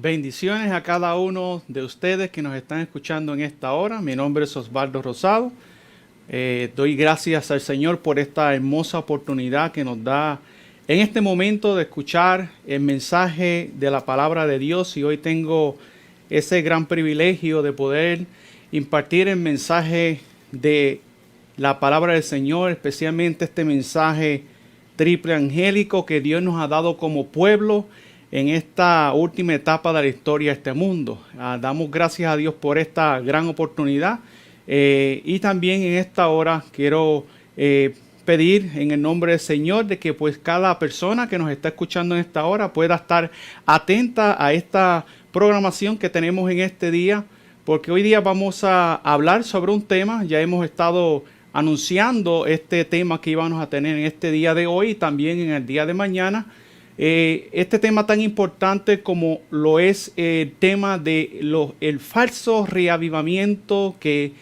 Bendiciones a cada uno de ustedes que nos están escuchando en esta hora. Mi nombre es Osvaldo Rosado. Doy gracias al Señor por esta hermosa oportunidad que nos da en este momento de escuchar el mensaje de la palabra de Dios. Y hoy tengo ese gran privilegio de poder impartir el mensaje de la palabra del Señor, especialmente este mensaje triple angélico que Dios nos ha dado como pueblo en esta última etapa de la historia de este mundo. Damos gracias a Dios por esta gran oportunidad y también en esta hora quiero pedir en el nombre del Señor de que pues cada persona que nos está escuchando en esta hora pueda estar atenta a esta programación que tenemos en este día, porque hoy día vamos a hablar sobre un tema. Ya hemos estado anunciando este tema que íbamos a tener en este día de hoy y también en el día de mañana. Este tema tan importante como lo es el tema de el falso reavivamiento que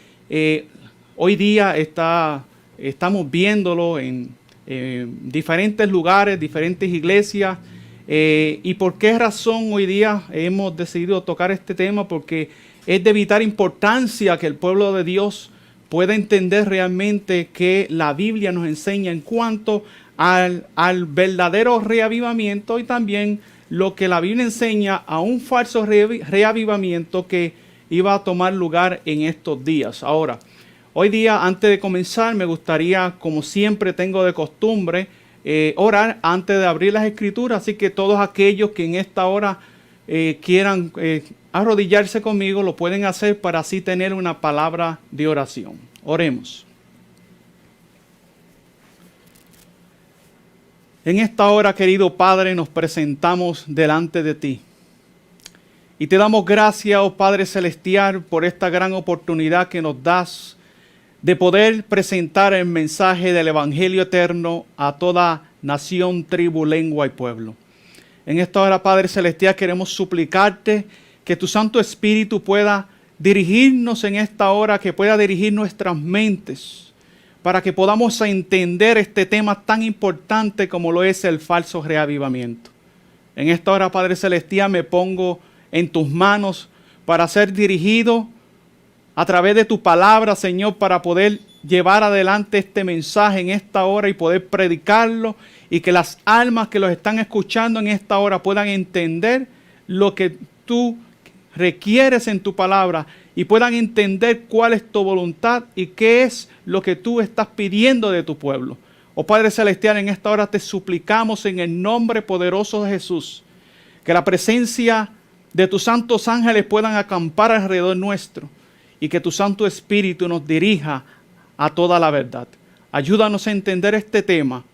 hoy día estamos viéndolo en diferentes lugares, diferentes iglesias. ¿Y por qué razón hoy día hemos decidido tocar este tema? Porque es de vital importancia que el pueblo de Dios pueda entender realmente que la Biblia nos enseña en cuanto al verdadero reavivamiento y también lo que la Biblia enseña a un falso reavivamiento que iba a tomar lugar en estos días. Ahora, hoy día, antes de comenzar, me gustaría, como siempre tengo de costumbre, orar antes de abrir las escrituras. Así que todos aquellos que en esta hora quieran arrodillarse conmigo, lo pueden hacer para así tener una palabra de oración. Oremos. En esta hora, querido Padre, nos presentamos delante de ti. Y te damos gracias, oh Padre Celestial, por esta gran oportunidad que nos das de poder presentar el mensaje del Evangelio eterno a toda nación, tribu, lengua y pueblo. En esta hora, Padre Celestial, queremos suplicarte que tu Santo Espíritu pueda dirigirnos en esta hora, que pueda dirigir nuestras mentes, para que podamos entender este tema tan importante como lo es el falso reavivamiento. En esta hora, Padre Celestial, me pongo en tus manos para ser dirigido a través de tu palabra, Señor, para poder llevar adelante este mensaje en esta hora y poder predicarlo, y que las almas que los están escuchando en esta hora puedan entender lo que tú requieres en tu palabra y puedan entender cuál es tu voluntad y qué es lo que tú estás pidiendo de tu pueblo. Oh Padre Celestial, en esta hora te suplicamos en el nombre poderoso de Jesús que la presencia de tus santos ángeles puedan acampar alrededor nuestro y que tu Santo Espíritu nos dirija a toda la verdad. Ayúdanos a entender este tema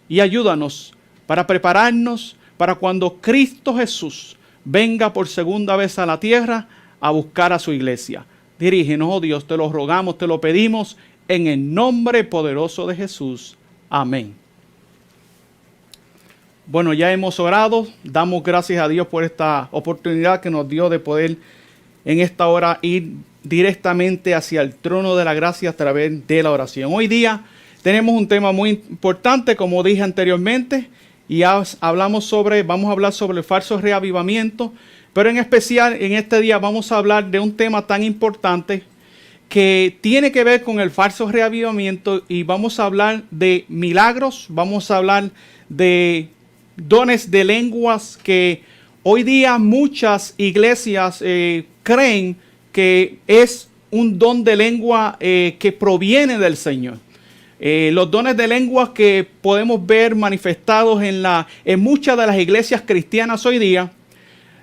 y ayúdanos para prepararnos para cuando Cristo Jesús venga por segunda vez a la tierra a buscar a su iglesia. Dirígenos, oh Dios, te lo rogamos, te lo pedimos en el nombre poderoso de Jesús. Amén. Bueno, ya hemos orado. Damos gracias a Dios por esta oportunidad que nos dio de poder en esta hora ir directamente hacia el trono de la gracia a través de la oración. Hoy día tenemos un tema muy importante, como dije anteriormente, y vamos a hablar sobre el falso reavivamiento, pero en especial en este día vamos a hablar de un tema tan importante que tiene que ver con el falso reavivamiento, y vamos a hablar de milagros, vamos a hablar de dones de lenguas que hoy día muchas iglesias creen que es un don de lengua que proviene del Señor. Los dones de lenguas que podemos ver manifestados en muchas de las iglesias cristianas hoy día,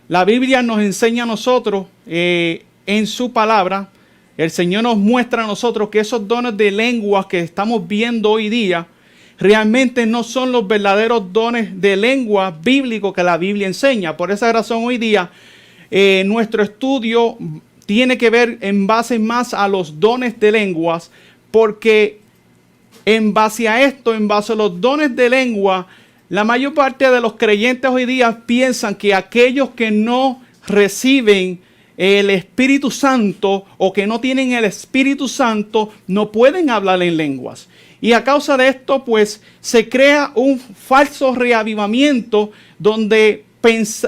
la Biblia nos enseña a nosotros en su palabra, el Señor nos muestra a nosotros que esos dones de lenguas que estamos viendo hoy día realmente no son los verdaderos dones de lengua bíblicos que la Biblia enseña. Por esa razón hoy día nuestro estudio tiene que ver en base más a los dones de lenguas, porque en base a esto, en base a los dones de lengua, la mayor parte de los creyentes hoy día piensan que aquellos que no reciben el Espíritu Santo o que no tienen el Espíritu Santo no pueden hablar en lenguas. Y a causa de esto, pues, se crea un falso reavivamiento donde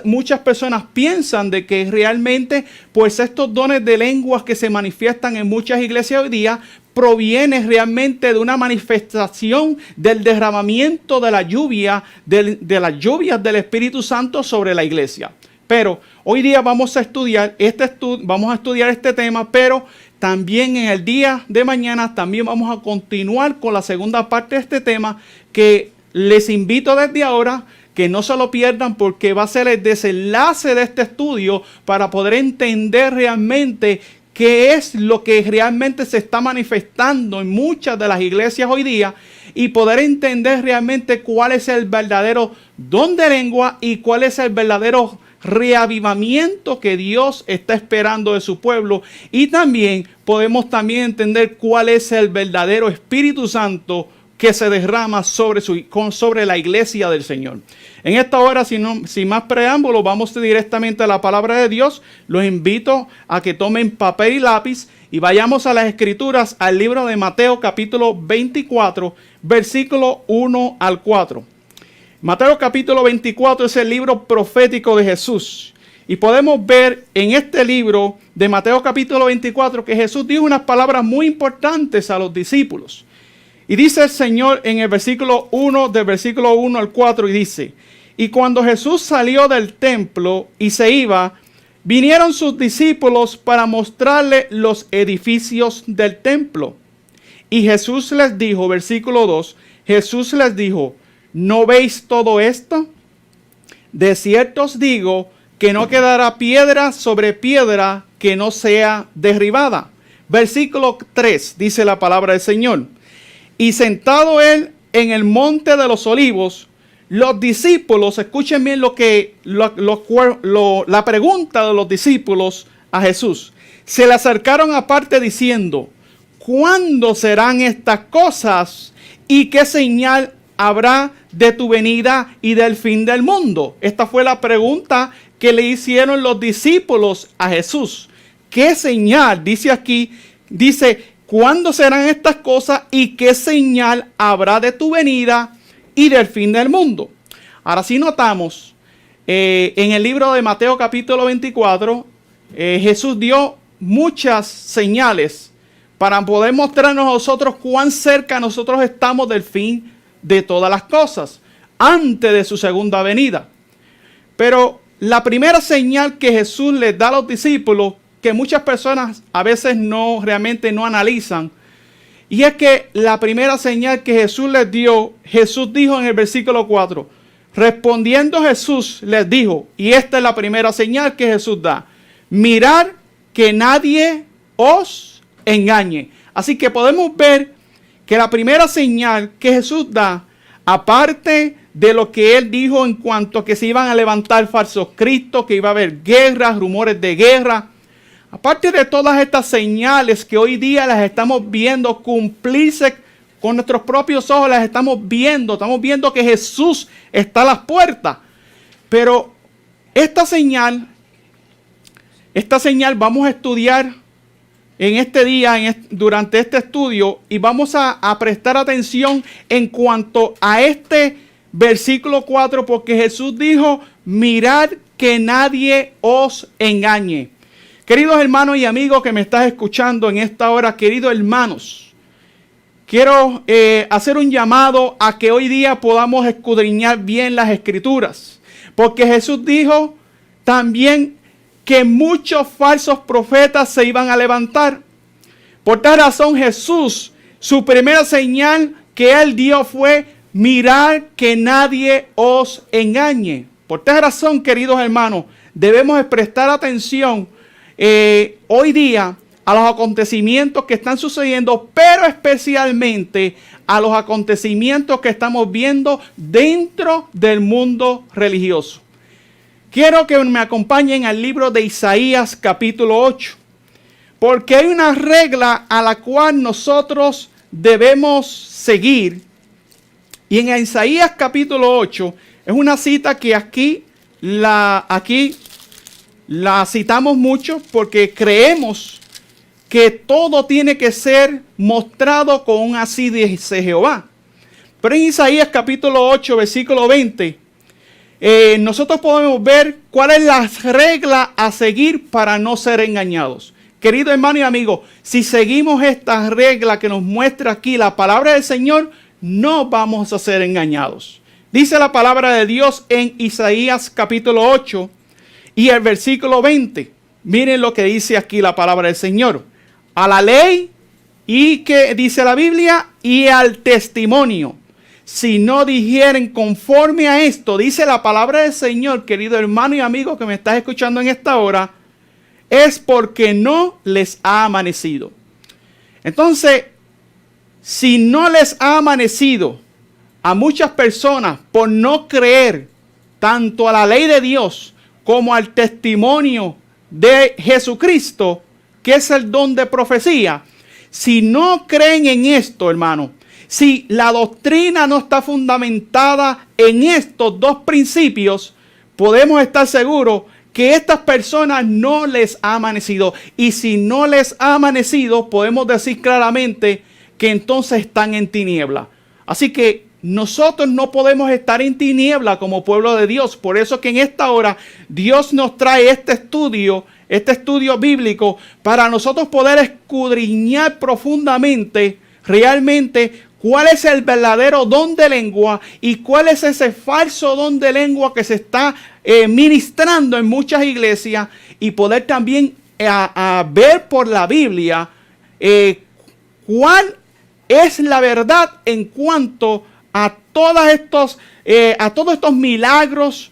muchas personas piensan de que realmente pues estos dones de lenguas que se manifiestan en muchas iglesias hoy día proviene realmente de una manifestación del derramamiento de la lluvia, de las lluvias del Espíritu Santo sobre la iglesia. Pero hoy día vamos a estudiar este tema, pero también en el día de mañana también vamos a continuar con la segunda parte de este tema, que les invito desde ahora que no se lo pierdan, porque va a ser el desenlace de este estudio para poder entender realmente qué es lo que realmente se está manifestando en muchas de las iglesias hoy día y poder entender realmente cuál es el verdadero don de lengua y cuál es el verdadero reavivamiento que Dios está esperando de su pueblo, y también podemos entender cuál es el verdadero Espíritu Santo que se derrama sobre la iglesia del Señor. En esta hora, sin más preámbulos, vamos directamente a la palabra de Dios. Los invito a que tomen papel y lápiz y vayamos a las Escrituras, al libro de Mateo capítulo 24, versículo 1 al 4. Mateo capítulo 24 es el libro profético de Jesús. Y podemos ver en este libro de Mateo capítulo 24 que Jesús dijo unas palabras muy importantes a los discípulos. Y dice el Señor en el versículo 1, del versículo 1 al 4, y dice: y cuando Jesús salió del templo y se iba, vinieron sus discípulos para mostrarle los edificios del templo. Y Jesús les dijo, versículo 2, Jesús les dijo: ¿no veis todo esto? De cierto os digo que no quedará piedra sobre piedra que no sea derribada. Versículo 3, dice la palabra del Señor: y sentado él en el monte de los olivos, los discípulos, escuchen bien la pregunta de los discípulos a Jesús, se le acercaron aparte diciendo: ¿cuándo serán estas cosas? ¿Y qué señal habrá de tu venida y del fin del mundo? Esta fue la pregunta que le hicieron los discípulos a Jesús. ¿Qué señal? Dice aquí, ¿cuándo serán estas cosas y qué señal habrá de tu venida y del fin del mundo? Ahora sí notamos en el libro de Mateo capítulo 24, Jesús dio muchas señales para poder mostrarnos a nosotros cuán cerca nosotros estamos del fin de todas las cosas, antes de su segunda venida. Pero la primera señal que Jesús les da a los discípulos, que muchas personas a veces realmente no analizan, y es que la primera señal que Jesús les dio, Jesús dijo en el versículo 4, respondiendo Jesús les dijo, y esta es la primera señal que Jesús da: mirad que nadie os engañe. Así que podemos ver que la primera señal que Jesús da, aparte de lo que él dijo en cuanto a que se iban a levantar falsos cristos, que iba a haber guerras, rumores de guerra, aparte de todas estas señales que hoy día las estamos viendo cumplirse con nuestros propios ojos, las estamos viendo que Jesús está a las puertas. Pero esta señal vamos a estudiar en este día, durante este estudio, y vamos a prestar atención en cuanto a este versículo 4, porque Jesús dijo: mirad que nadie os engañe. Queridos hermanos y amigos que me estás escuchando en esta hora, queridos hermanos, quiero hacer un llamado a que hoy día podamos escudriñar bien las Escrituras, porque Jesús dijo también que muchos falsos profetas se iban a levantar. Por tal razón Jesús, su primera señal que él dio fue: mirad que nadie os engañe. Por tal razón, queridos hermanos, debemos prestar atención hoy día a los acontecimientos que están sucediendo, pero especialmente a los acontecimientos que estamos viendo dentro del mundo religioso. Quiero que me acompañen al libro de Isaías capítulo 8, porque hay una regla a la cual nosotros debemos seguir. Y en Isaías capítulo 8 es una cita que aquí la citamos mucho, porque creemos que todo tiene que ser mostrado con un así dice Jehová. Pero en Isaías capítulo 8, versículo 20, nosotros podemos ver cuál es la regla a seguir para no ser engañados. Querido hermano y amigo, si seguimos esta regla que nos muestra aquí la palabra del Señor, no vamos a ser engañados. Dice la palabra de Dios en Isaías capítulo 8 y el versículo 20. Miren lo que dice aquí la palabra del Señor. A la ley y que dice la Biblia y al testimonio. Si no dijeren conforme a esto, dice la palabra del Señor, querido hermano y amigo que me estás escuchando en esta hora, es porque no les ha amanecido. Entonces, si no les ha amanecido a muchas personas por no creer tanto a la ley de Dios como al testimonio de Jesucristo, que es el don de profecía, si no creen en esto, hermano, si la doctrina no está fundamentada en estos dos principios, podemos estar seguros que estas personas no les ha amanecido. Y si no les ha amanecido, podemos decir claramente que entonces están en tiniebla. Así que nosotros no podemos estar en tiniebla como pueblo de Dios. Por eso que en esta hora Dios nos trae este estudio bíblico para nosotros poder escudriñar profundamente realmente cuál es el verdadero don de lengua y cuál es ese falso don de lengua que se está ministrando en muchas iglesias, y poder también ver por la Biblia cuál es la verdad en cuanto a todos estos milagros,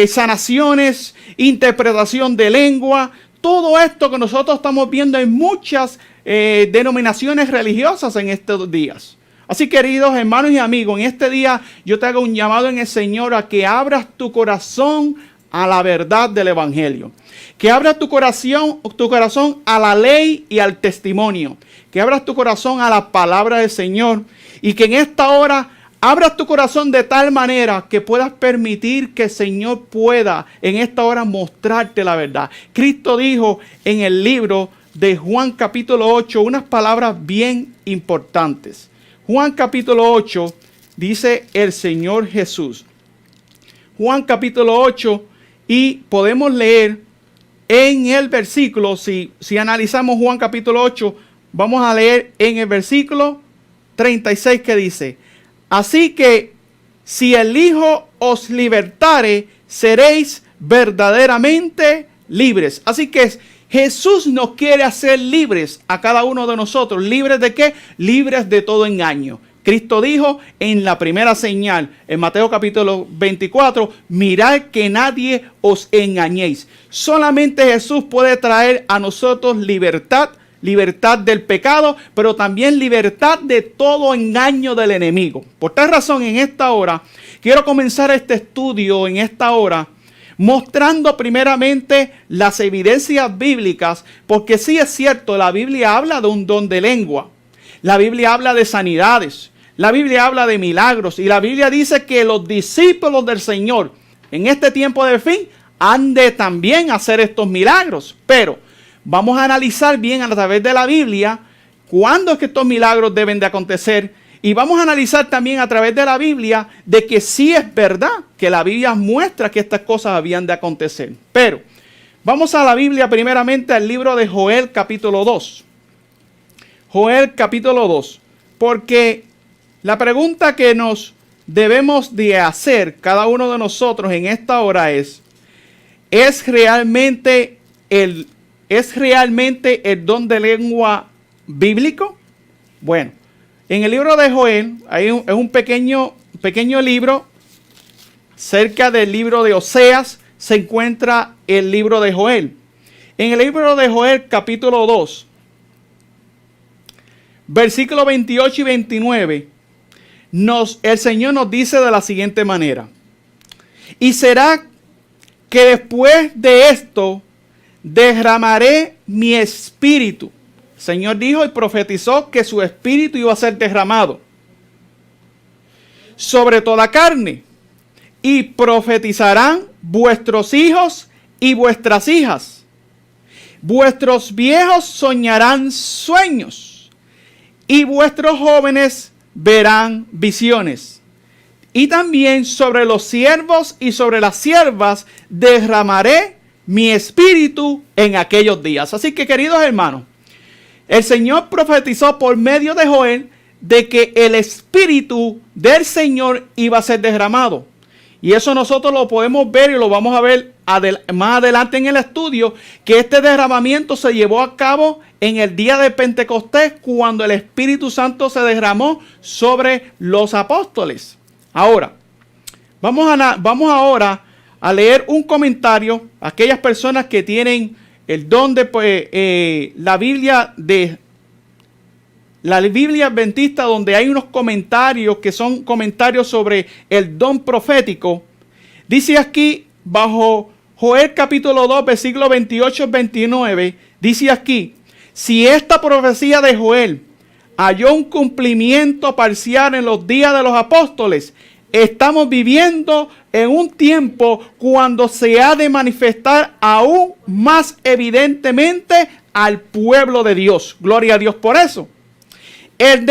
sanaciones, interpretación de lengua, todo esto que nosotros estamos viendo en muchas denominaciones religiosas en estos días. Así, queridos hermanos y amigos, en este día yo te hago un llamado en el Señor a que abras tu corazón a la verdad del Evangelio. Que abras tu corazón a la ley y al testimonio. Que abras tu corazón a la palabra del Señor. Y que en esta hora abras tu corazón de tal manera que puedas permitir que el Señor pueda en esta hora mostrarte la verdad. Cristo dijo en el libro de Juan capítulo 8 unas palabras bien importantes. Juan capítulo 8 dice el Señor Jesús. Juan capítulo 8, y podemos leer en el versículo, si analizamos Juan capítulo 8, vamos a leer en el versículo 36 que dice: así que si el Hijo os libertare, seréis verdaderamente libres. Así que Jesús nos quiere hacer libres a cada uno de nosotros. ¿Libres de qué? Libres de todo engaño. Cristo dijo en la primera señal, en Mateo capítulo 24, mirad que nadie os engañéis. Solamente Jesús puede traer a nosotros libertad, libertad del pecado, pero también libertad de todo engaño del enemigo. Por tal razón, en esta hora, quiero comenzar este estudio en esta hora, mostrando primeramente las evidencias bíblicas, porque sí es cierto, la Biblia habla de un don de lengua, la Biblia habla de sanidades, la Biblia habla de milagros, y la Biblia dice que los discípulos del Señor en este tiempo de fin han de también hacer estos milagros. Pero vamos a analizar bien a través de la Biblia cuándo es que estos milagros deben de acontecer. Y vamos a analizar también a través de la Biblia de que sí es verdad que la Biblia muestra que estas cosas habían de acontecer. Pero vamos a la Biblia primeramente al libro de Joel capítulo 2. Joel capítulo 2. Porque la pregunta que nos debemos de hacer cada uno de nosotros en esta hora ¿es realmente el don de lengua bíblico? Bueno, en el libro de Joel es un pequeño libro. Cerca del libro de Oseas se encuentra el libro de Joel. En el libro de Joel capítulo 2, versículos 28 y 29, el Señor nos dice de la siguiente manera: y será que después de esto derramaré mi espíritu. El Señor dijo y profetizó que su espíritu iba a ser derramado sobre toda carne, y profetizarán vuestros hijos y vuestras hijas. Vuestros viejos soñarán sueños, y vuestros jóvenes verán visiones. y también sobre los siervos y sobre las siervas derramaré mi espíritu en aquellos días. Así que, queridos hermanos, el Señor profetizó por medio de Joel de que el espíritu del Señor iba a ser derramado. Y eso nosotros lo podemos ver y lo vamos a ver más adelante en el estudio, que este derramamiento se llevó a cabo en el día de Pentecostés, cuando el Espíritu Santo se derramó sobre los apóstoles. Ahora, vamos ahora a leer un comentario a aquellas personas que tienen el don de la Biblia Adventista, donde hay unos comentarios que son comentarios sobre el don profético. Dice aquí, bajo Joel capítulo 2, versículos 28 al 29, dice aquí: si esta profecía de Joel halló un cumplimiento parcial en los días de los apóstoles, estamos viviendo en un tiempo cuando se ha de manifestar aún más evidentemente al pueblo de Dios. Gloria a Dios por eso. El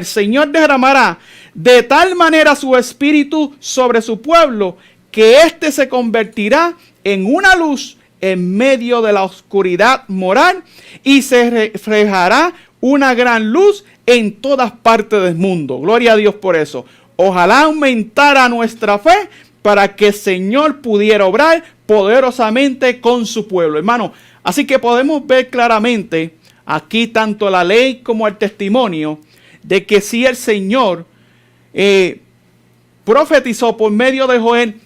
Señor derramará de tal manera su espíritu sobre su pueblo, que éste se convertirá en una luz en medio de la oscuridad moral, y se reflejará una gran luz en todas partes del mundo. Gloria a Dios por eso. Ojalá aumentara nuestra fe para que el Señor pudiera obrar poderosamente con su pueblo, hermano. Así que podemos ver claramente aquí tanto la ley como el testimonio de que si el Señor profetizó por medio de Joel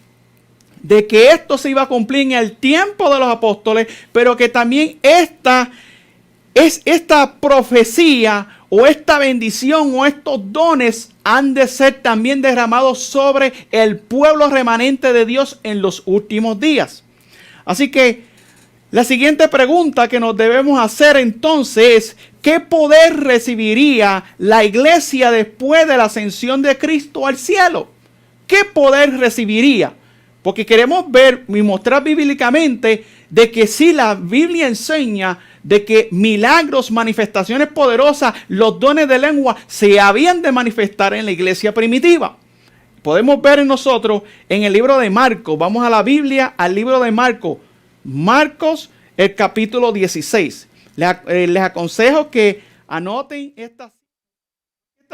de que esto se iba a cumplir en el tiempo de los apóstoles, pero que también esta profecía o esta bendición o estos dones han de ser también derramados sobre el pueblo remanente de Dios en los últimos días. Así que la siguiente pregunta que nos debemos hacer entonces es: ¿qué poder recibiría la iglesia después de la ascensión de Cristo al cielo? ¿Qué poder recibiría? Porque queremos ver y mostrar bíblicamente de que si la Biblia enseña de que milagros, manifestaciones poderosas, los dones de lengua se habían de manifestar en la iglesia primitiva. Podemos ver en nosotros en el libro de Marcos. Vamos a la Biblia, al libro de Marcos. Marcos, el capítulo 16. Les aconsejo que anoten estas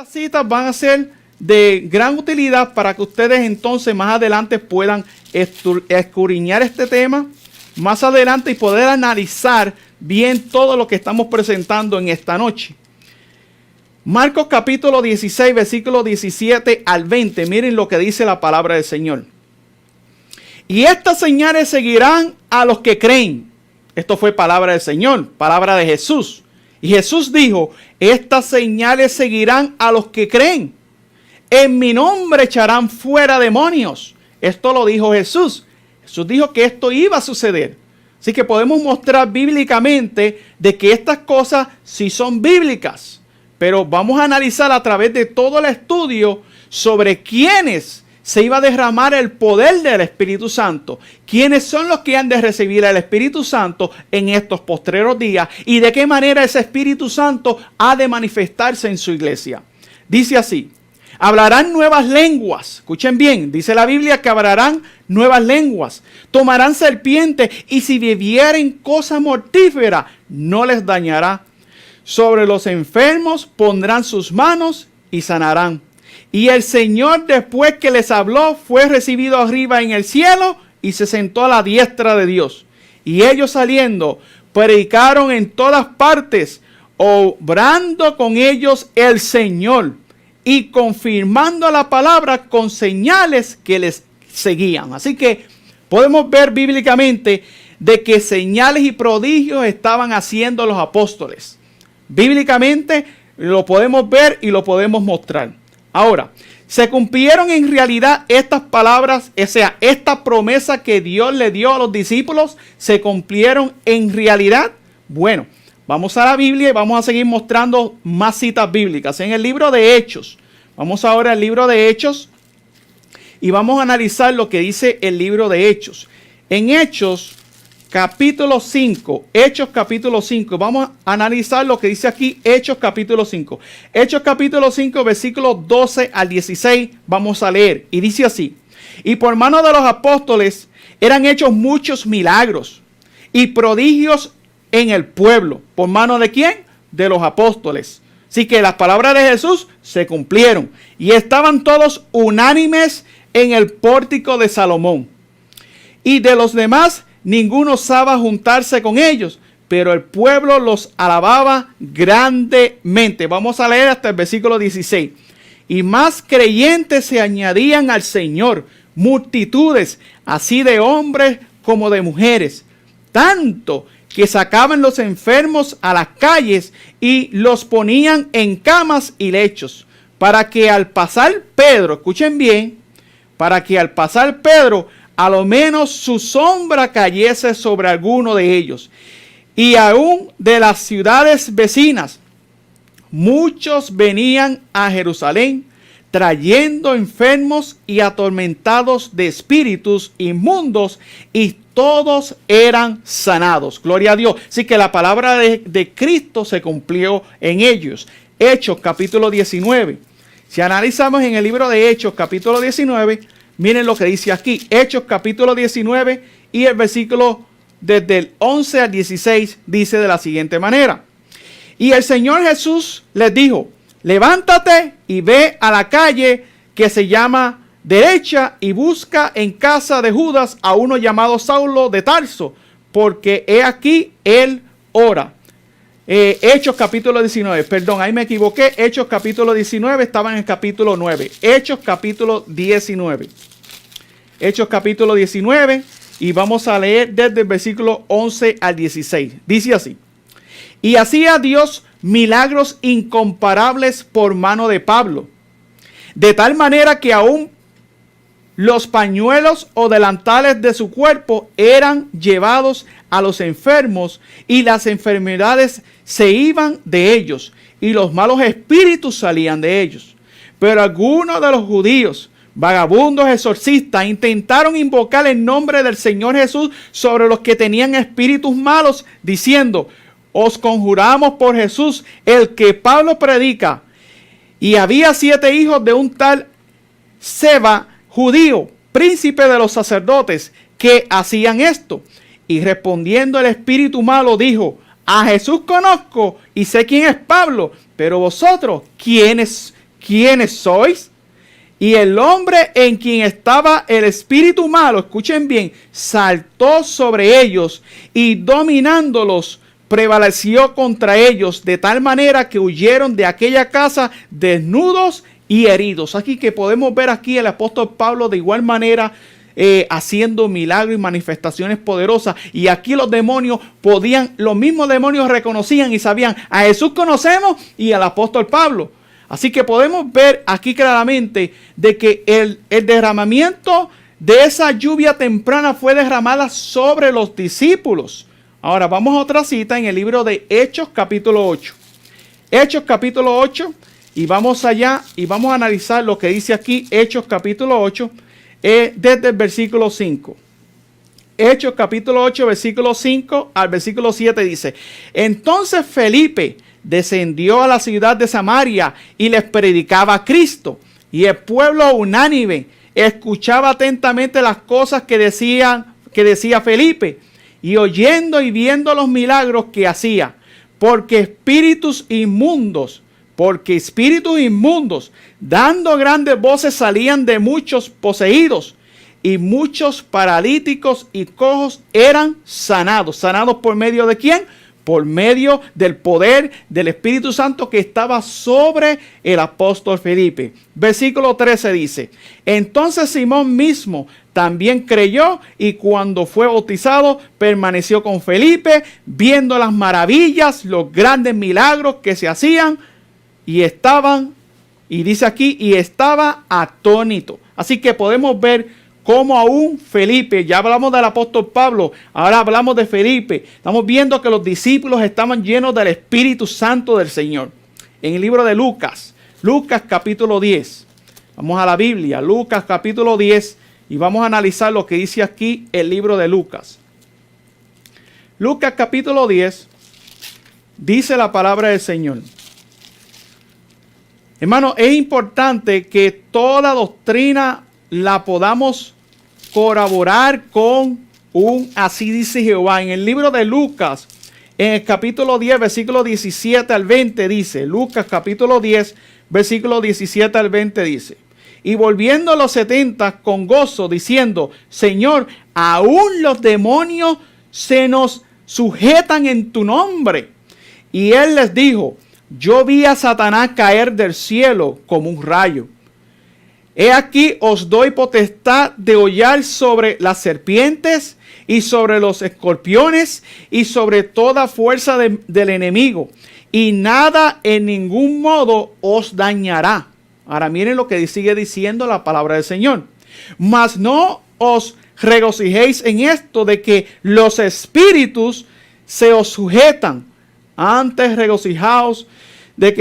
citas, van a ser de gran utilidad para que ustedes entonces más adelante puedan escudriñar este tema más adelante y poder analizar bien todo lo que estamos presentando en esta noche. Marcos capítulo 16, versículo 17 al 20. Miren lo que dice la palabra del Señor. Y estas señales seguirán a los que creen. Esto fue palabra del Señor, palabra de Jesús. Y Jesús dijo: estas señales seguirán a los que creen. En mi nombre echarán fuera demonios. Esto lo dijo Jesús. Jesús dijo que esto iba a suceder. Así que podemos mostrar bíblicamente de que estas cosas sí son bíblicas. Pero vamos a analizar a través de todo el estudio sobre quiénes se iba a derramar el poder del Espíritu Santo. ¿Quiénes son los que han de recibir el Espíritu Santo en estos postreros días? Y de qué manera ese Espíritu Santo ha de manifestarse en su iglesia. Dice así: hablarán nuevas lenguas. Escuchen bien, dice la Biblia que hablarán nuevas lenguas. Tomarán serpientes y si bebieren cosa mortífera no les dañará. Sobre los enfermos pondrán sus manos y sanarán. Y el Señor, después que les habló, fue recibido arriba en el cielo y se sentó a la diestra de Dios. Y ellos saliendo, predicaron en todas partes, obrando con ellos el Señor y confirmando la palabra con señales que les seguían. Así que podemos ver bíblicamente de que señales y prodigios estaban haciendo los apóstoles. Bíblicamente lo podemos ver y lo podemos mostrar. Ahora, ¿se cumplieron en realidad estas palabras? O sea, esta promesa que Dios le dio a los discípulos, ¿se cumplieron en realidad? Bueno, vamos a la Biblia y vamos a seguir mostrando más citas bíblicas. En el libro de Hechos, vamos ahora al libro de Hechos y vamos a analizar lo que dice el libro de Hechos. En Hechos, capítulo 5. Hechos capítulo 5. Vamos a analizar lo que dice aquí Hechos capítulo 5. Hechos capítulo 5, versículos 12 al 16. Vamos a leer. Y dice así. Y por mano de los apóstoles eran hechos muchos milagros y prodigios en el pueblo. ¿Por mano de quién? De los apóstoles. Así que las palabras de Jesús se cumplieron. Y estaban todos unánimes en el pórtico de Salomón. Y de los demás, ninguno osaba juntarse con ellos, pero el pueblo los alababa grandemente. Vamos a leer hasta el versículo 16. Y más creyentes se añadían al Señor, multitudes, así de hombres como de mujeres, tanto que sacaban los enfermos a las calles y los ponían en camas y lechos, para que al pasar Pedro, escuchen bien, para que al pasar Pedro, a lo menos su sombra cayese sobre alguno de ellos. Y aún de las ciudades vecinas, muchos venían a Jerusalén, trayendo enfermos y atormentados de espíritus inmundos, y todos eran sanados. Gloria a Dios. Así que la palabra de Cristo se cumplió en ellos. Hechos capítulo 19. Si analizamos en el libro de Hechos capítulo 19, miren lo que dice aquí. Hechos capítulo 19 y el versículo desde el 11 al 16 dice de la siguiente manera. Y el Señor Jesús les dijo: levántate y ve a la calle que se llama Derecha y busca en casa de Judas a uno llamado Saulo de Tarso, porque he aquí él ora. Hechos capítulo 19, perdón, ahí me equivoqué. Hechos capítulo 19, estaba en el capítulo 9. Hechos capítulo 19. Hechos capítulo 19 y vamos a leer desde el versículo 11 al 16. Dice así. Y hacía Dios milagros incomparables por mano de Pablo, de tal manera que aún los pañuelos o delantales de su cuerpo eran llevados a los enfermos y las enfermedades se iban de ellos y los malos espíritus salían de ellos. Pero algunos de los judíos, vagabundos exorcistas, intentaron invocar el nombre del Señor Jesús sobre los que tenían espíritus malos, diciendo: os conjuramos por Jesús, el que Pablo predica. Y había 7 hijos de un tal Seba, judío, príncipe de los sacerdotes, que hacían esto. Y respondiendo el espíritu malo dijo: a Jesús conozco y sé quién es Pablo, pero vosotros, ¿quiénes sois? Y el hombre en quien estaba el espíritu malo, escuchen bien, saltó sobre ellos y dominándolos, prevaleció contra ellos de tal manera que huyeron de aquella casa desnudos y heridos. Aquí que podemos ver aquí el apóstol Pablo de igual manera haciendo milagros y manifestaciones poderosas. Y aquí los demonios los mismos demonios reconocían y sabían: a Jesús conocemos y al apóstol Pablo. Así que podemos ver aquí claramente de que el derramamiento de esa lluvia temprana fue derramada sobre los discípulos. Ahora vamos a otra cita en el libro de Hechos capítulo 8. Hechos capítulo 8 y vamos allá y vamos a analizar lo que dice aquí Hechos capítulo 8 desde el versículo 5. Hechos capítulo 8 versículo 5 al versículo 7 dice: entonces Felipe descendió a la ciudad de Samaria y les predicaba a Cristo. Y el pueblo unánime escuchaba atentamente las cosas que decía Felipe, y oyendo y viendo los milagros que hacía, porque espíritus inmundos, dando grandes voces, salían de muchos poseídos, y muchos paralíticos y cojos eran sanados. ¿Sanados por medio de quién? Por medio del poder del Espíritu Santo que estaba sobre el apóstol Felipe. Versículo 13 dice: entonces Simón mismo también creyó, y cuando fue bautizado permaneció con Felipe, viendo las maravillas, los grandes milagros que se hacían, y estaba atónito. Así que podemos ver cómo aún Felipe, ya hablamos del apóstol Pablo, ahora hablamos de Felipe. Estamos viendo que los discípulos estaban llenos del Espíritu Santo del Señor. En el libro de Lucas capítulo 10. Vamos a la Biblia, Lucas capítulo 10, y vamos a analizar lo que dice aquí el libro de Lucas. Lucas capítulo 10, dice la palabra del Señor. Hermano, es importante que toda doctrina la podamos corroborar con un así dice Jehová. En el libro de Lucas, en el capítulo 10, versículo 17 al 20 dice, Lucas capítulo 10, versículo 17 al 20 dice, y volviendo los 70 con gozo, diciendo, Señor, aún los demonios se nos sujetan en tu nombre. Y él les dijo, yo vi a Satanás caer del cielo como un rayo. He aquí os doy potestad de hollar sobre las serpientes y sobre los escorpiones y sobre toda fuerza del enemigo. Y nada en ningún modo os dañará. Ahora miren lo que sigue diciendo la palabra del Señor. Mas no os regocijéis en esto de que los espíritus se os sujetan. Antes regocijaos de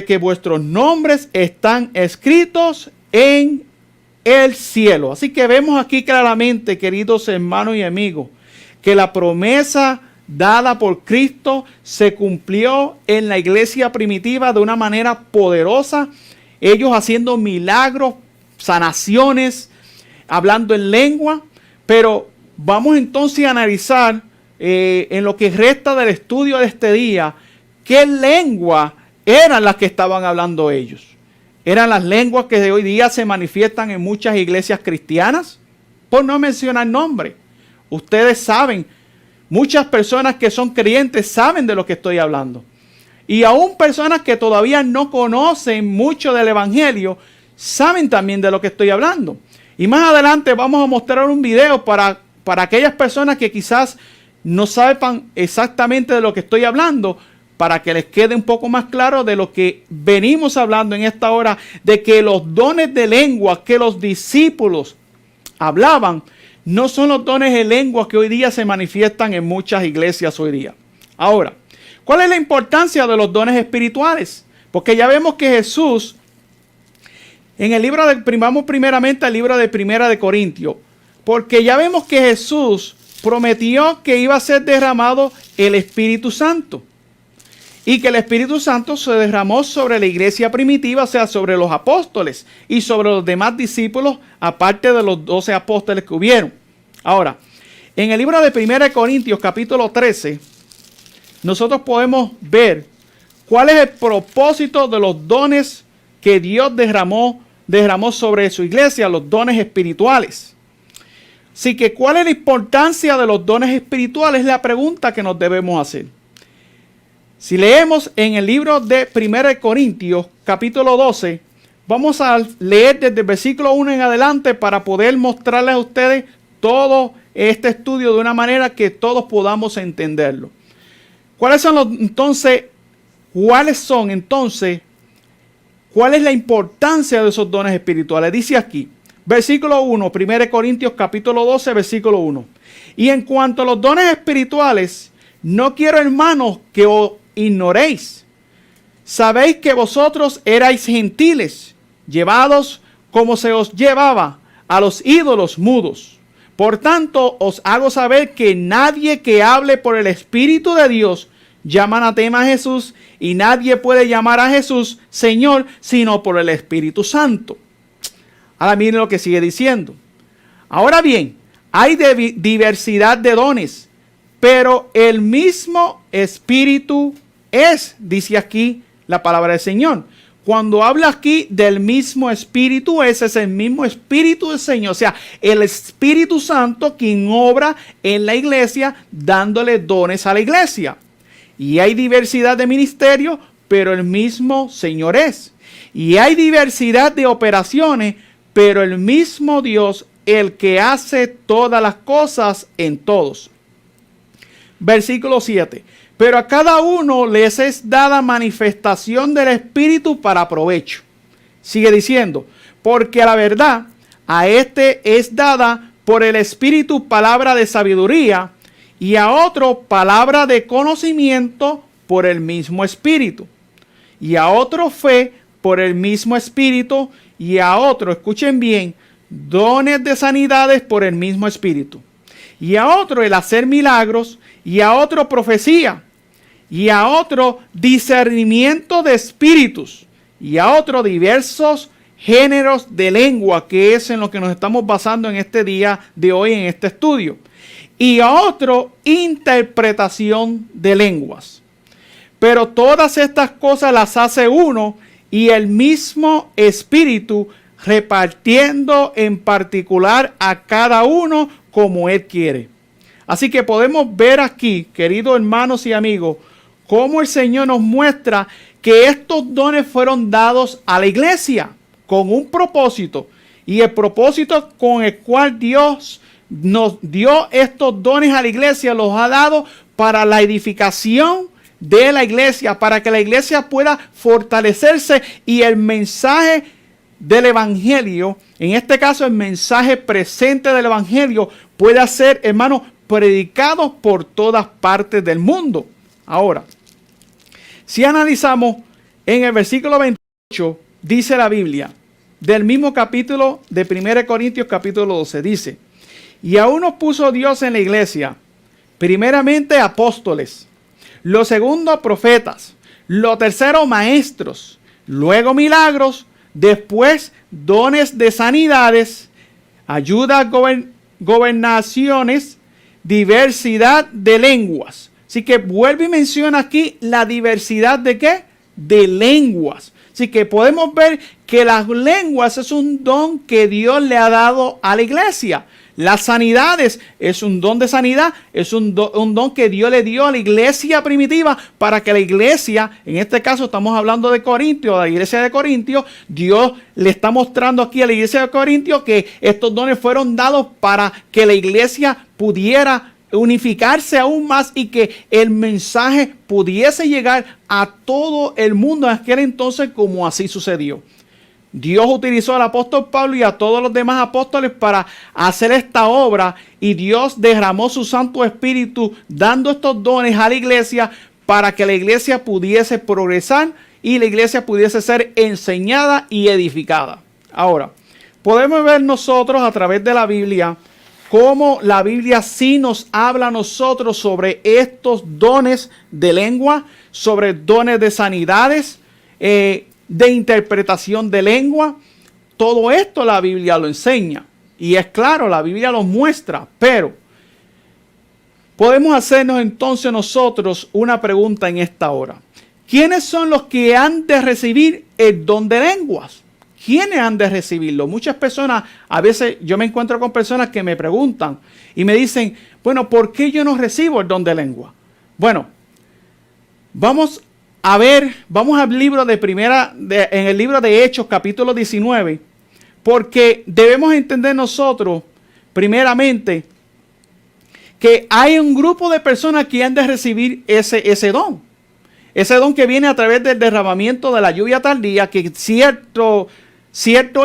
que vuestros nombres están escritos en el cielo. Así que vemos aquí claramente, queridos hermanos y amigos, que la promesa dada por Cristo se cumplió en la iglesia primitiva de una manera poderosa. Ellos haciendo milagros, sanaciones, hablando en lengua. Pero vamos entonces a analizar en lo que resta del estudio de este día, qué lengua eran las que estaban hablando ellos. ¿Eran las lenguas que de hoy día se manifiestan en muchas iglesias cristianas? Por no mencionar nombre. Ustedes saben, muchas personas que son creyentes saben de lo que estoy hablando. Y aún personas que todavía no conocen mucho del evangelio, saben también de lo que estoy hablando. Y más adelante vamos a mostrar un video para aquellas personas que quizás no sepan exactamente de lo que estoy hablando, para que les quede un poco más claro de lo que venimos hablando en esta hora, de que los dones de lengua que los discípulos hablaban, no son los dones de lengua que hoy día se manifiestan en muchas iglesias hoy día. Ahora, ¿cuál es la importancia de los dones espirituales? Porque ya vemos que Jesús, en el libro vamos primeramente al libro de Primera de Corintios, porque ya vemos que Jesús prometió que iba a ser derramado el Espíritu Santo. Y que el Espíritu Santo se derramó sobre la iglesia primitiva, o sea, sobre los apóstoles y sobre los demás discípulos, aparte de los 12 apóstoles que hubieron. Ahora, en el libro de 1 Corintios, capítulo 13, nosotros podemos ver cuál es el propósito de los dones que Dios derramó sobre su iglesia, los dones espirituales. Así que, ¿cuál es la importancia de los dones espirituales? Es la pregunta que nos debemos hacer. Si leemos en el libro de 1 Corintios, capítulo 12, vamos a leer desde el versículo 1 en adelante para poder mostrarles a ustedes todo este estudio de una manera que todos podamos entenderlo. ¿Cuál es la importancia de esos dones espirituales? Dice aquí, versículo 1, 1 Corintios capítulo 12, versículo 1. Y en cuanto a los dones espirituales, no quiero, hermanos, que os ignoréis. Sabéis que vosotros erais gentiles, llevados como se os llevaba a los ídolos mudos. Por tanto, os hago saber que nadie que hable por el Espíritu de Dios llama anatema a Jesús, y nadie puede llamar a Jesús Señor, sino por el Espíritu Santo. Ahora miren lo que sigue diciendo. Ahora bien, hay diversidad de dones, pero el mismo Espíritu es, dice aquí la palabra del Señor. Cuando habla aquí del mismo Espíritu, ese es el mismo Espíritu del Señor. O sea, el Espíritu Santo quien obra en la iglesia dándole dones a la iglesia. Y hay diversidad de ministerios, pero el mismo Señor es. Y hay diversidad de operaciones, pero el mismo Dios, el que hace todas las cosas en todos. Versículo 7. Pero a cada uno les es dada manifestación del Espíritu para provecho. Sigue diciendo, porque a la verdad, a este es dada por el Espíritu palabra de sabiduría, y a otro palabra de conocimiento por el mismo Espíritu, y a otro fe por el mismo Espíritu, y a otro, escuchen bien, dones de sanidades por el mismo Espíritu, y a otro el hacer milagros, y a otro profecía, y a otro discernimiento de espíritus, y a otro diversos géneros de lengua, que es en lo que nos estamos basando en este día de hoy, en este estudio, y a otro interpretación de lenguas. Pero todas estas cosas las hace uno y el mismo Espíritu, repartiendo en particular a cada uno como Él quiere. Así que podemos ver aquí, queridos hermanos y amigos, cómo el Señor nos muestra que estos dones fueron dados a la iglesia con un propósito. Y el propósito con el cual Dios nos dio estos dones a la iglesia los ha dado para la edificación de la iglesia, para que la iglesia pueda fortalecerse y el mensaje del evangelio, en este caso el mensaje presente del evangelio, pueda ser, hermanos, predicado por todas partes del mundo. Ahora, si analizamos en el versículo 28, dice la Biblia, del mismo capítulo de 1 Corintios capítulo 12, dice: y aún nos puso Dios en la iglesia, primeramente apóstoles, lo segundo profetas, lo tercero maestros, luego milagros, después dones de sanidades, ayudas, gobernaciones, diversidad de lenguas. Así que vuelve y menciona aquí la diversidad de ¿qué? De lenguas. Así que podemos ver que las lenguas es un don que Dios le ha dado a la iglesia. Las sanidades es un don de sanidad, es un don que Dios le dio a la iglesia primitiva para que la iglesia, en este caso estamos hablando de Corintios, la iglesia de Corintios, Dios le está mostrando aquí a la iglesia de Corintios que estos dones fueron dados para que la iglesia pudiera unificarse aún más y que el mensaje pudiese llegar a todo el mundo en aquel entonces, como así sucedió. Dios utilizó al apóstol Pablo y a todos los demás apóstoles para hacer esta obra, y Dios derramó su Santo Espíritu dando estos dones a la iglesia para que la iglesia pudiese progresar y la iglesia pudiese ser enseñada y edificada. Ahora, podemos ver nosotros a través de la Biblia cómo la Biblia sí nos habla a nosotros sobre estos dones de lengua, sobre dones de sanidades, de interpretación de lengua. Todo esto la Biblia lo enseña. Y es claro, la Biblia lo muestra. Pero podemos hacernos entonces nosotros una pregunta en esta hora. ¿Quiénes son los que han de recibir el don de lenguas? ¿Quiénes han de recibirlo? Muchas personas, a veces yo me encuentro con personas que me preguntan y me dicen, bueno, ¿por qué yo no recibo el don de lengua? Bueno, vamos al libro en el libro de Hechos, capítulo 19, porque debemos entender nosotros, primeramente, que hay un grupo de personas que han de recibir ese don. Ese don que viene a través del derramamiento de la lluvia tardía, que cierto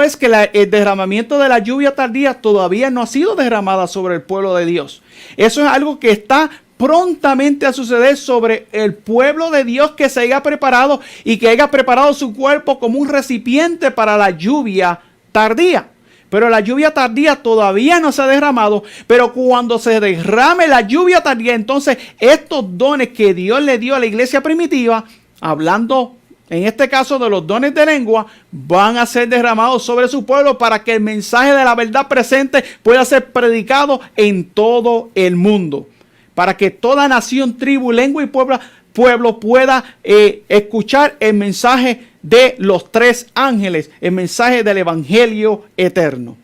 es que el derramamiento de la lluvia tardía todavía no ha sido derramada sobre el pueblo de Dios. Eso es algo que está prontamente a suceder sobre el pueblo de Dios, que se haya preparado y que haya preparado su cuerpo como un recipiente para la lluvia tardía. Pero la lluvia tardía todavía no se ha derramado. Pero cuando se derrame la lluvia tardía, entonces estos dones que Dios le dio a la iglesia primitiva, hablando en este caso de los dones de lengua, van a ser derramados sobre su pueblo para que el mensaje de la verdad presente pueda ser predicado en todo el mundo. Para que toda nación, tribu, lengua y pueblo pueda escuchar el mensaje de los tres ángeles, el mensaje del evangelio eterno.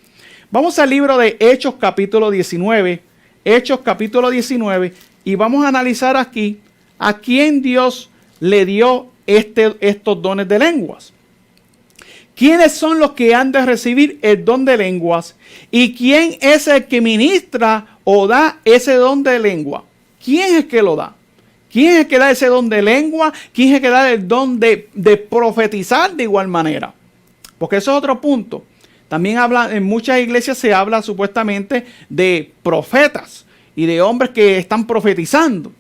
Vamos al libro de Hechos capítulo 19, Hechos capítulo 19, y vamos a analizar aquí a quién Dios le dio estos dones de lenguas. ¿Quiénes son los que han de recibir el don de lenguas? ¿Y quién es el que ministra o da ese don de lengua? ¿Quién es el que lo da? ¿Quién es el que da ese don de lengua? ¿Quién es el que da el don de profetizar de igual manera? Porque eso es otro punto. También en muchas iglesias se habla supuestamente de profetas y de hombres que están profetizando.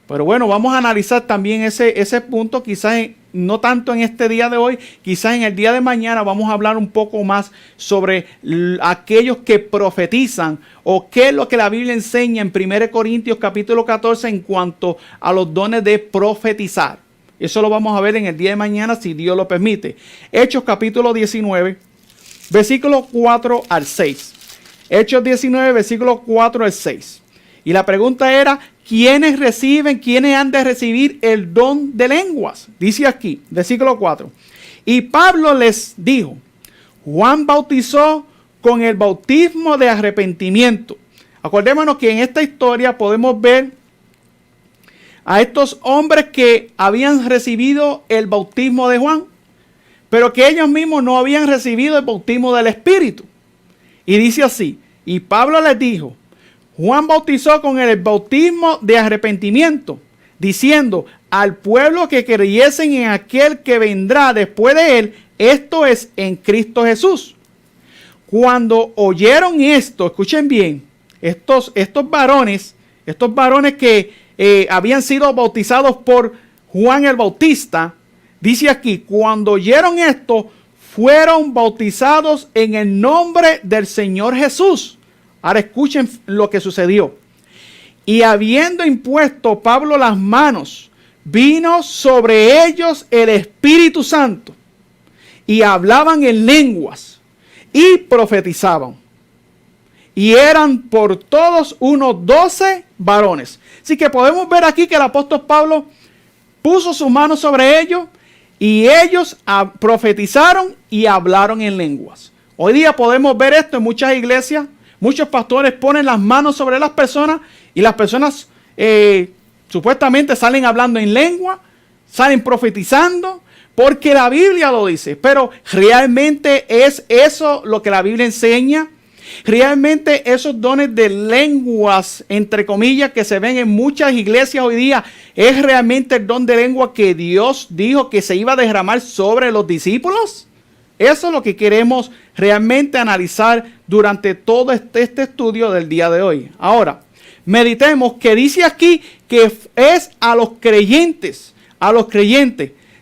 Pero bueno, vamos a analizar también ese punto, quizás no tanto en este día de hoy, quizás en el día de mañana vamos a hablar un poco más sobre aquellos que profetizan o qué es lo que la Biblia enseña en 1 Corintios capítulo 14 en cuanto a los dones de profetizar. Eso lo vamos a ver en el día de mañana si Dios lo permite. Hechos capítulo 19, versículo 4 al 6. Hechos 19, versículo 4 al 6. Y la pregunta era, ¿quiénes han de recibir el don de lenguas? Dice aquí, versículo 4. Y Pablo les dijo, Juan bautizó con el bautismo de arrepentimiento. Acordémonos que en esta historia podemos ver a estos hombres que habían recibido el bautismo de Juan, pero que ellos mismos no habían recibido el bautismo del Espíritu. Y dice así, y Pablo les dijo, Juan bautizó con el bautismo de arrepentimiento, diciendo al pueblo que creyesen en aquel que vendrá después de él, esto es, en Cristo Jesús. Cuando oyeron esto, escuchen bien, estos varones que habían sido bautizados por Juan el Bautista, dice aquí, cuando oyeron esto, fueron bautizados en el nombre del Señor Jesús. Ahora escuchen lo que sucedió. Y habiendo impuesto Pablo las manos, vino sobre ellos el Espíritu Santo, y hablaban en lenguas, y profetizaban. Y eran por todos unos 12 varones. Así que podemos ver aquí que el apóstol Pablo puso sus manos sobre ellos, y ellos profetizaron y hablaron en lenguas. Hoy día podemos ver esto en muchas iglesias. Muchos pastores ponen las manos sobre las personas y las personas supuestamente salen hablando en lengua, salen profetizando, porque la Biblia lo dice. Pero ¿realmente es eso lo que la Biblia enseña? ¿Realmente esos dones de lenguas, entre comillas, que se ven en muchas iglesias hoy día, es realmente el don de lengua que Dios dijo que se iba a derramar sobre los discípulos? Eso es lo que queremos realmente analizar durante todo este estudio del día de hoy. Ahora, meditemos que dice aquí que es a los creyentes.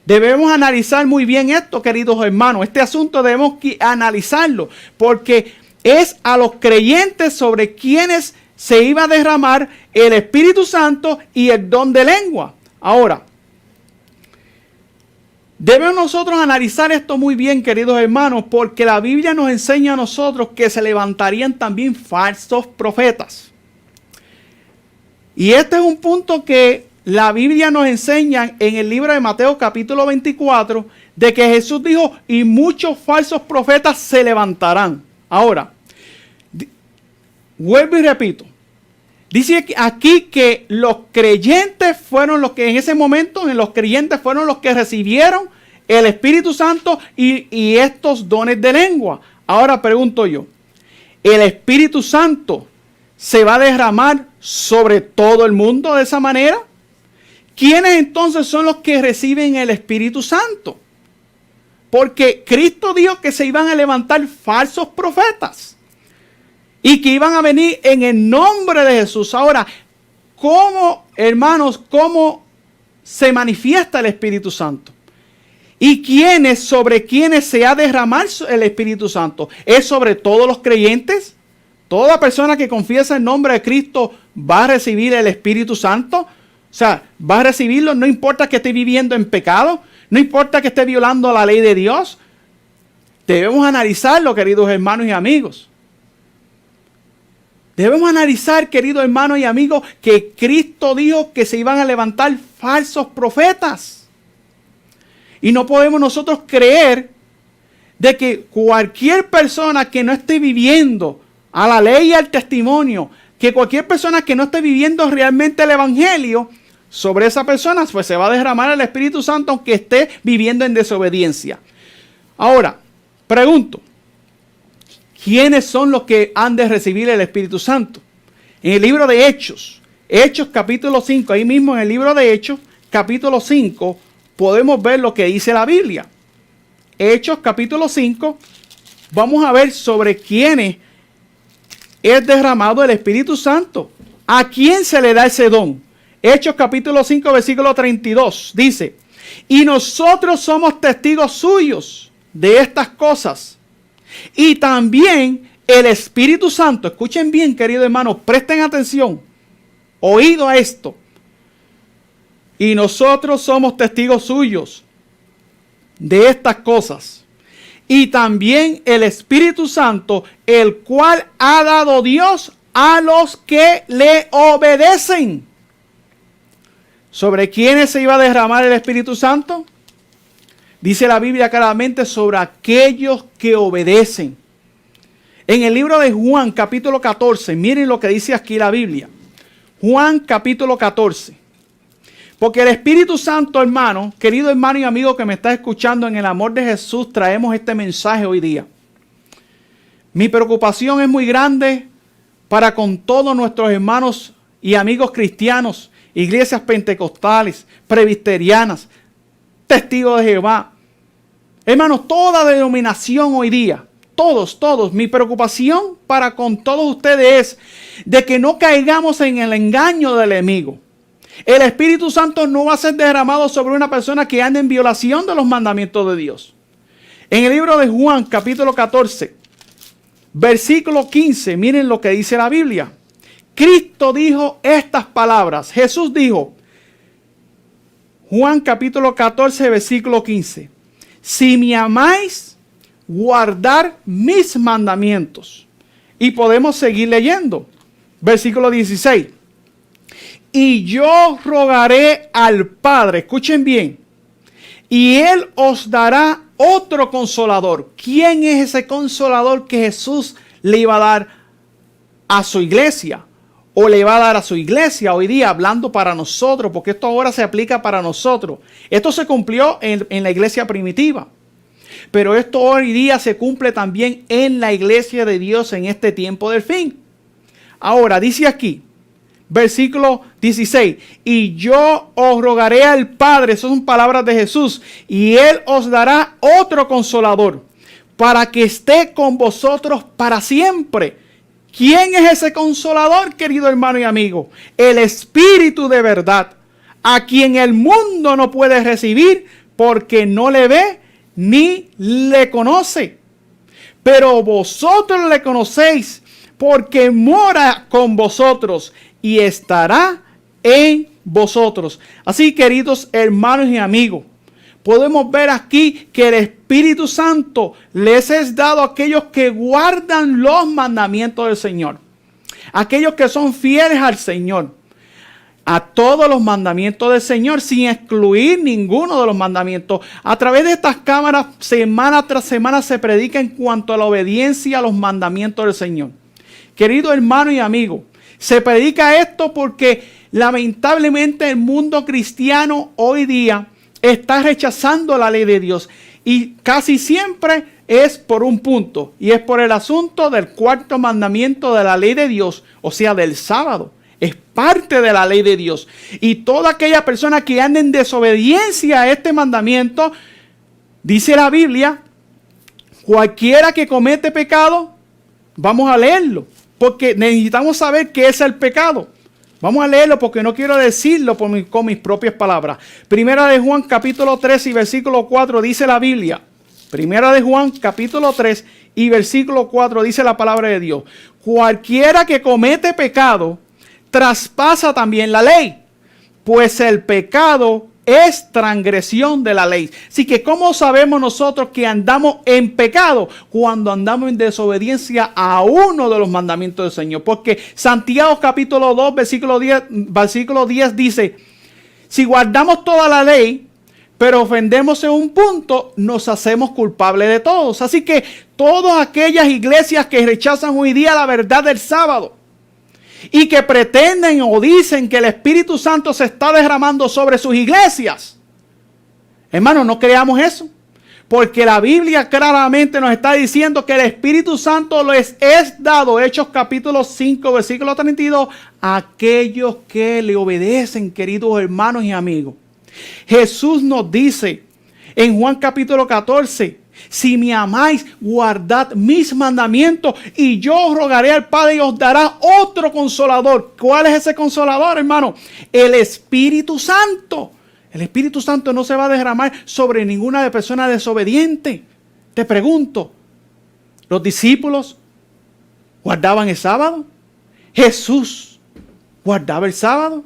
Debemos analizar muy bien esto, queridos hermanos. Este asunto debemos analizarlo porque es a los creyentes sobre quienes se iba a derramar el Espíritu Santo y el don de lengua. Ahora, debemos nosotros analizar esto muy bien, queridos hermanos, porque la Biblia nos enseña a nosotros que se levantarían también falsos profetas. Y este es un punto que la Biblia nos enseña en el libro de Mateo capítulo 24, de que Jesús dijo, y muchos falsos profetas se levantarán. Ahora, vuelvo y repito. Dice aquí que los creyentes fueron los que en ese momento, los creyentes fueron los que recibieron el Espíritu Santo y estos dones de lengua. Ahora pregunto yo, ¿el Espíritu Santo se va a derramar sobre todo el mundo de esa manera? ¿Quiénes entonces son los que reciben el Espíritu Santo? Porque Cristo dijo que se iban a levantar falsos profetas. Y que iban a venir en el nombre de Jesús. Ahora, ¿cómo, hermanos, cómo se manifiesta el Espíritu Santo? ¿Y sobre quiénes se ha derramado el Espíritu Santo? ¿Es sobre todos los creyentes? ¿Toda persona que confiesa el nombre de Cristo va a recibir el Espíritu Santo? O sea, va a recibirlo, no importa que esté viviendo en pecado, no importa que esté violando la ley de Dios. Debemos analizarlo, queridos hermanos y amigos. Debemos analizar, queridos hermanos y amigos, que Cristo dijo que se iban a levantar falsos profetas. Y no podemos nosotros creer de que cualquier persona que no esté viviendo a la ley y al testimonio, que cualquier persona que no esté viviendo realmente el Evangelio, sobre esa persona pues se va a derramar el Espíritu Santo aunque esté viviendo en desobediencia. Ahora, pregunto. ¿Quiénes son los que han de recibir el Espíritu Santo? En el libro de Hechos capítulo 5, ahí mismo en el libro de Hechos, capítulo 5, podemos ver lo que dice la Biblia. Hechos capítulo 5, vamos a ver sobre quiénes es derramado el Espíritu Santo. ¿A quién se le da ese don? Hechos capítulo 5, versículo 32. Dice, y nosotros somos testigos suyos de estas cosas. Y también el Espíritu Santo, escuchen bien, queridos hermanos, presten atención, oído a esto. Y nosotros somos testigos suyos de estas cosas. Y también el Espíritu Santo, el cual ha dado Dios a los que le obedecen. ¿Sobre quiénes se iba a derramar el Espíritu Santo? Dice la Biblia claramente sobre aquellos que obedecen. En el libro de Juan capítulo 14, miren lo que dice aquí la Biblia. Juan capítulo 14. Porque el Espíritu Santo, hermano, querido hermano y amigo que me está escuchando, en el amor de Jesús traemos este mensaje hoy día. Mi preocupación es muy grande para con todos nuestros hermanos y amigos cristianos, iglesias pentecostales, presbiterianas, testigos de Jehová. Hermanos, toda denominación hoy día, todos, mi preocupación para con todos ustedes es de que no caigamos en el engaño del enemigo. El Espíritu Santo no va a ser derramado sobre una persona que ande en violación de los mandamientos de Dios. En el libro de Juan, capítulo 14, versículo 15, miren lo que dice la Biblia. Cristo dijo estas palabras. Jesús dijo, Juan capítulo 14, versículo 15. Si me amáis, guardar mis mandamientos. Y podemos seguir leyendo. Versículo 16. Y yo rogaré al Padre, escuchen bien, y Él os dará otro consolador. ¿Quién es ese consolador que Jesús le iba a dar a su iglesia? O le va a dar a su iglesia hoy día, hablando para nosotros, porque esto ahora se aplica para nosotros. Esto se cumplió en la iglesia primitiva. Pero esto hoy día se cumple también en la iglesia de Dios en este tiempo del fin. Ahora, dice aquí, versículo 16, y yo os rogaré al Padre, esas son palabras de Jesús, y Él os dará otro consolador, para que esté con vosotros para siempre. ¿Quién es ese consolador, querido hermano y amigo? El Espíritu de verdad, a quien el mundo no puede recibir porque no le ve ni le conoce. Pero vosotros le conocéis porque mora con vosotros y estará en vosotros. Así, queridos hermanos y amigos, podemos ver aquí que el Espíritu Santo les es dado a aquellos que guardan los mandamientos del Señor. Aquellos que son fieles al Señor. A todos los mandamientos del Señor, sin excluir ninguno de los mandamientos. A través de estas cámaras, semana tras semana, se predica en cuanto a la obediencia a los mandamientos del Señor. Querido hermano y amigo, se predica esto porque lamentablemente el mundo cristiano hoy día está rechazando la ley de Dios. Y casi siempre es por un punto. Y es por el asunto del cuarto mandamiento de la ley de Dios. O sea, del sábado. Es parte de la ley de Dios. Y toda aquella persona que anda en desobediencia a este mandamiento, dice la Biblia, cualquiera que comete pecado, vamos a leerlo. Porque necesitamos saber qué es el pecado. Vamos a leerlo porque no quiero decirlo con mis propias palabras. Primera de Juan capítulo 3 y versículo 4 dice la Biblia. Primera de Juan capítulo 3 y versículo 4 dice la palabra de Dios. Cualquiera que comete pecado traspasa también la ley, pues el pecado es transgresión de la ley. Así que ¿cómo sabemos nosotros que andamos en pecado? Cuando andamos en desobediencia a uno de los mandamientos del Señor. Porque Santiago capítulo 2 versículo 10 dice, si guardamos toda la ley, pero ofendemos en un punto, nos hacemos culpables de todos. Así que todas aquellas iglesias que rechazan hoy día la verdad del sábado, y que pretenden o dicen que el Espíritu Santo se está derramando sobre sus iglesias. Hermanos, no creamos eso. Porque la Biblia claramente nos está diciendo que el Espíritu Santo les es dado, Hechos capítulo 5, versículo 32, a aquellos que le obedecen, queridos hermanos y amigos. Jesús nos dice en Juan capítulo 14, Si me amáis, guardad mis mandamientos y yo rogaré al Padre y os dará otro consolador. ¿Cuál es ese consolador, hermano? El Espíritu Santo. El Espíritu Santo no se va a derramar sobre ninguna persona desobediente. Te pregunto, ¿los discípulos guardaban el sábado? ¿Jesús guardaba el sábado?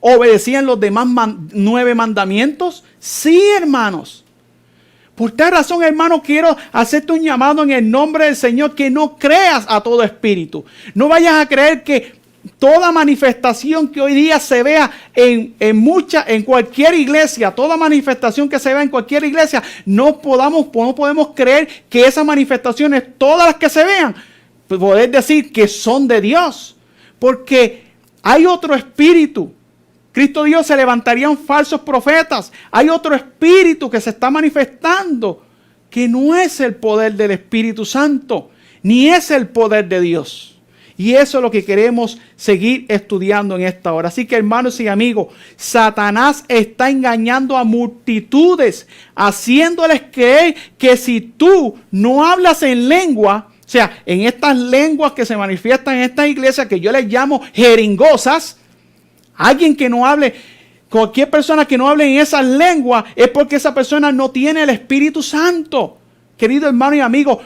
¿Obedecían los demás 9 mandamientos? Sí, hermanos. Por tal razón, hermano, quiero hacerte un llamado en el nombre del Señor, que no creas a todo espíritu. No vayas a creer que toda manifestación que hoy día se vea en cualquier iglesia, toda manifestación que se vea en cualquier iglesia, no podemos creer que esas manifestaciones, todas las que se vean, poder decir que son de Dios. Porque hay otro espíritu. Cristo Dios, se levantarían falsos profetas. Hay otro espíritu que se está manifestando, que no es el poder del Espíritu Santo, ni es el poder de Dios. Y eso es lo que queremos seguir estudiando en esta hora. Así que, hermanos y amigos, Satanás está engañando a multitudes, haciéndoles creer que si tú no hablas en lengua, o sea, en estas lenguas que se manifiestan en esta iglesia, que yo les llamo jeringosas, alguien que no hable, cualquier persona que no hable en esas lenguas, es porque esa persona no tiene el Espíritu Santo. Querido hermano y amigo,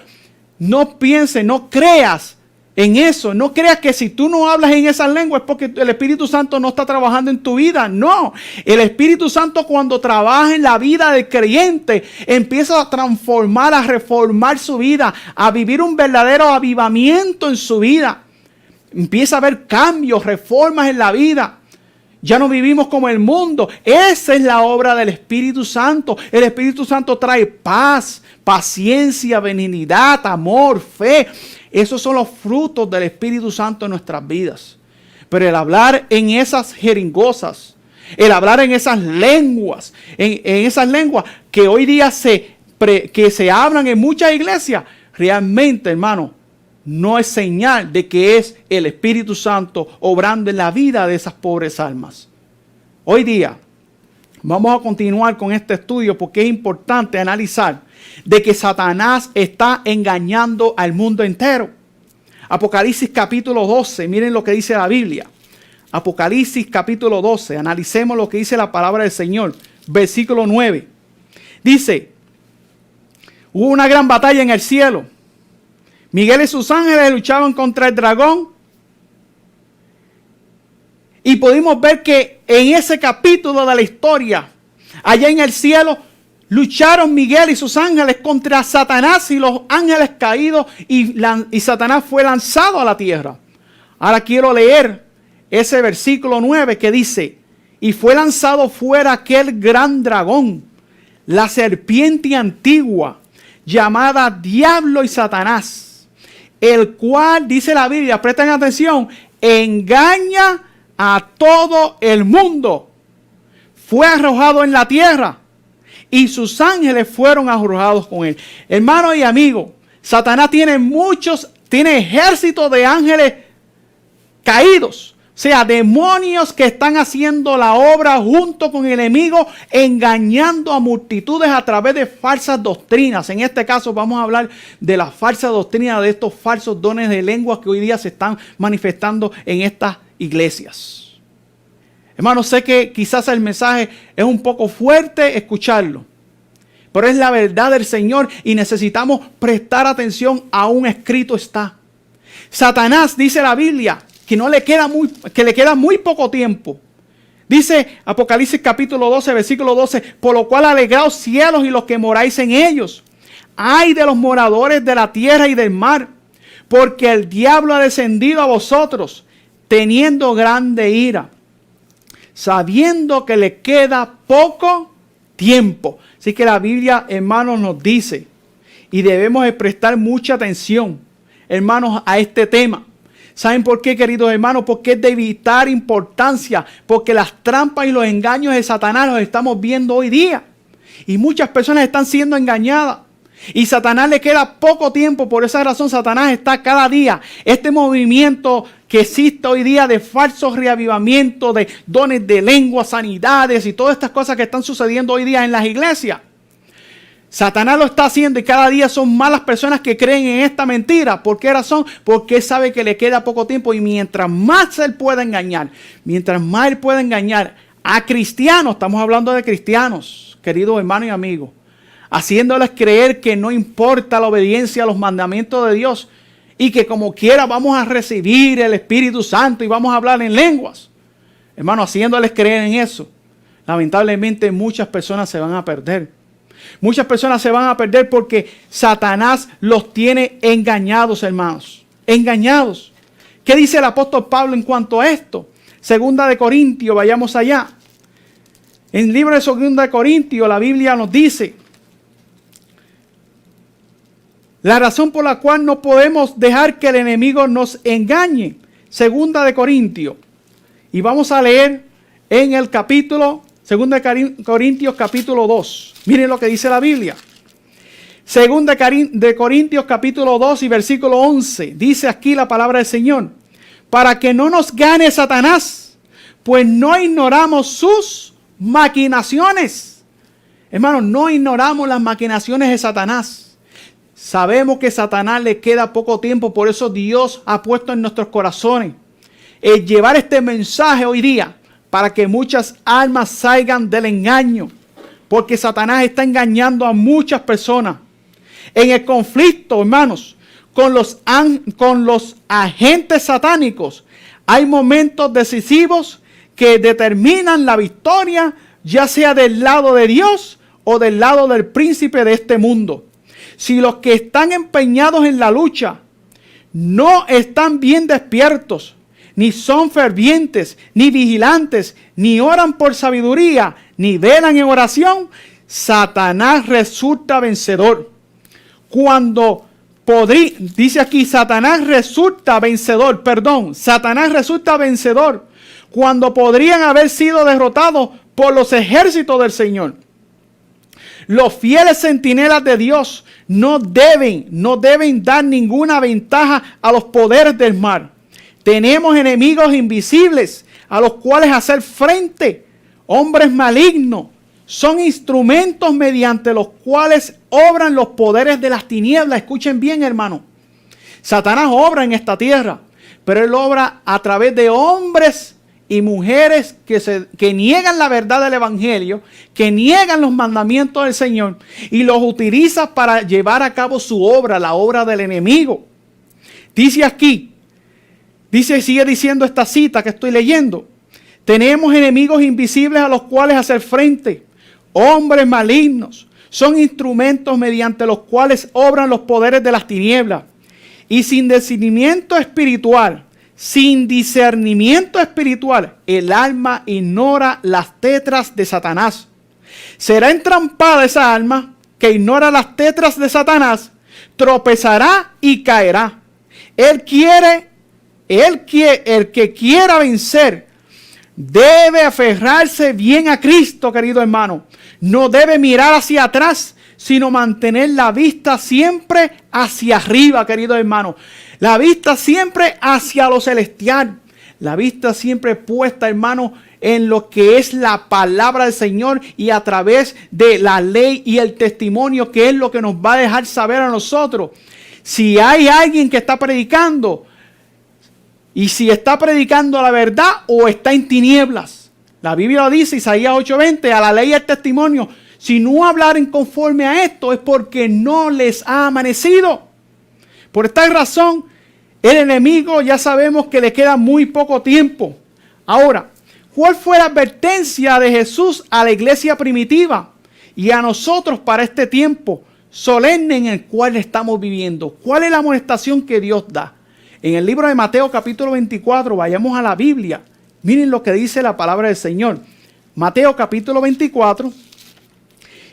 no pienses, no creas en eso. No creas que si tú no hablas en esas lenguas es porque el Espíritu Santo no está trabajando en tu vida. No, el Espíritu Santo, cuando trabaja en la vida del creyente, empieza a transformar, a reformar su vida, a vivir un verdadero avivamiento en su vida. Empieza a haber cambios, reformas en la vida. Ya no vivimos como el mundo. Esa es la obra del Espíritu Santo. El Espíritu Santo trae paz, paciencia, benignidad, amor, fe. Esos son los frutos del Espíritu Santo en nuestras vidas. Pero el hablar en esas jeringosas, el hablar en esas lenguas, en esas lenguas que hoy día que se hablan en muchas iglesias, realmente, hermano, no es señal de que es el Espíritu Santo obrando en la vida de esas pobres almas. Hoy día vamos a continuar con este estudio porque es importante analizar de que Satanás está engañando al mundo entero. Apocalipsis capítulo 12, miren lo que dice la Biblia. Apocalipsis capítulo 12, analicemos lo que dice la palabra del Señor. Versículo 9. Dice, hubo una gran batalla en el cielo. Miguel y sus ángeles luchaban contra el dragón. Y pudimos ver que en ese capítulo de la historia, allá en el cielo, lucharon Miguel y sus ángeles contra Satanás y los ángeles caídos. Y Satanás fue lanzado a la tierra. Ahora quiero leer ese versículo 9 que dice, y fue lanzado fuera aquel gran dragón, la serpiente antigua, llamada Diablo y Satanás, el cual, dice la Biblia, presten atención, engaña a todo el mundo. Fue arrojado en la tierra y sus ángeles fueron arrojados con él. Hermano y amigo, Satanás tiene ejércitos de ángeles caídos. O sea, demonios que están haciendo la obra junto con el enemigo, engañando a multitudes a través de falsas doctrinas. En este caso vamos a hablar de la falsa doctrina, de estos falsos dones de lengua que hoy día se están manifestando en estas iglesias. Hermanos, sé que quizás el mensaje es un poco fuerte escucharlo, pero es la verdad del Señor y necesitamos prestar atención. Aún escrito está. Satanás, dice la Biblia, que le queda muy poco tiempo. Dice Apocalipsis capítulo 12, versículo 12, por lo cual alegraos cielos y los que moráis en ellos. Ay de los moradores de la tierra y del mar, porque el diablo ha descendido a vosotros, teniendo grande ira, sabiendo que le queda poco tiempo. Así que la Biblia, hermanos, nos dice, y debemos de prestar mucha atención, hermanos, a este tema. ¿Saben por qué, queridos hermanos? Porque es de vital importancia. Porque las trampas y los engaños de Satanás los estamos viendo hoy día. Y muchas personas están siendo engañadas. Y Satanás le queda poco tiempo. Por esa razón Satanás está cada día. Este movimiento que existe hoy día de falsos reavivamientos, de dones de lengua, sanidades y todas estas cosas que están sucediendo hoy día en las iglesias. Satanás lo está haciendo y cada día son más las personas que creen en esta mentira. ¿Por qué razón? Porque él sabe que le queda poco tiempo y mientras más él pueda engañar, a cristianos, estamos hablando de cristianos, queridos hermanos y amigos, haciéndoles creer que no importa la obediencia a los mandamientos de Dios y que como quiera vamos a recibir el Espíritu Santo y vamos a hablar en lenguas. Hermanos, haciéndoles creer en eso, lamentablemente muchas personas se van a perder. Muchas personas se van a perder porque Satanás los tiene engañados, hermanos. Engañados. ¿Qué dice el apóstol Pablo en cuanto a esto? Segunda de Corintios, vayamos allá. En el libro de Segunda de Corintios, la Biblia nos dice la razón por la cual no podemos dejar que el enemigo nos engañe. Segunda de Corintios. Y vamos a leer en el capítulo, Segunda de Corintios capítulo 2. Miren lo que dice la Biblia. Segunda de Corintios capítulo 2 y versículo 11. Dice aquí la palabra del Señor. Para que no nos gane Satanás, pues no ignoramos sus maquinaciones. Hermanos, no ignoramos las maquinaciones de Satanás. Sabemos que a Satanás le queda poco tiempo, por eso Dios ha puesto en nuestros corazones el llevar este mensaje hoy día para que muchas almas salgan del engaño. Porque Satanás está engañando a muchas personas. En el conflicto, hermanos, con los agentes satánicos, hay momentos decisivos que determinan la victoria, ya sea del lado de Dios o del lado del príncipe de este mundo. Si los que están empeñados en la lucha no están bien despiertos, ni son fervientes, ni vigilantes, ni oran por sabiduría, ni velan en oración, Satanás resulta vencedor. Dice aquí, Satanás resulta vencedor cuando podrían haber sido derrotados por los ejércitos del Señor. Los fieles centinelas de Dios no deben dar ninguna ventaja a los poderes del mal. Tenemos enemigos invisibles a los cuales hacer frente. Hombres malignos son instrumentos mediante los cuales obran los poderes de las tinieblas. Escuchen bien, hermano. Satanás obra en esta tierra, pero él obra a través de hombres y mujeres que niegan la verdad del evangelio, que niegan los mandamientos del Señor y los utiliza para llevar a cabo su obra, la obra del enemigo. Sigue diciendo esta cita que estoy leyendo. Tenemos enemigos invisibles a los cuales hacer frente. Hombres malignos son instrumentos mediante los cuales obran los poderes de las tinieblas. Y sin discernimiento espiritual, el alma ignora las tetras de Satanás. Será entrampada esa alma que ignora las tetras de Satanás, tropezará y caerá. El que quiera vencer debe aferrarse bien a Cristo, querido hermano. No debe mirar hacia atrás, sino mantener la vista siempre hacia arriba, querido hermano. La vista siempre hacia lo celestial. La vista siempre puesta, hermano, en lo que es la palabra del Señor y a través de la ley y el testimonio, que es lo que nos va a dejar saber a nosotros si hay alguien que está predicando y si está predicando la verdad o está en tinieblas. La Biblia dice, Isaías 8:20, a la ley y al testimonio, si no hablaren conforme a esto es porque no les ha amanecido. Por esta razón, el enemigo ya sabemos que le queda muy poco tiempo. Ahora, ¿cuál fue la advertencia de Jesús a la iglesia primitiva y a nosotros para este tiempo solemne en el cual estamos viviendo? ¿Cuál es la amonestación que Dios da? En el libro de Mateo capítulo 24, vayamos a la Biblia. Miren lo que dice la palabra del Señor. Mateo capítulo 24.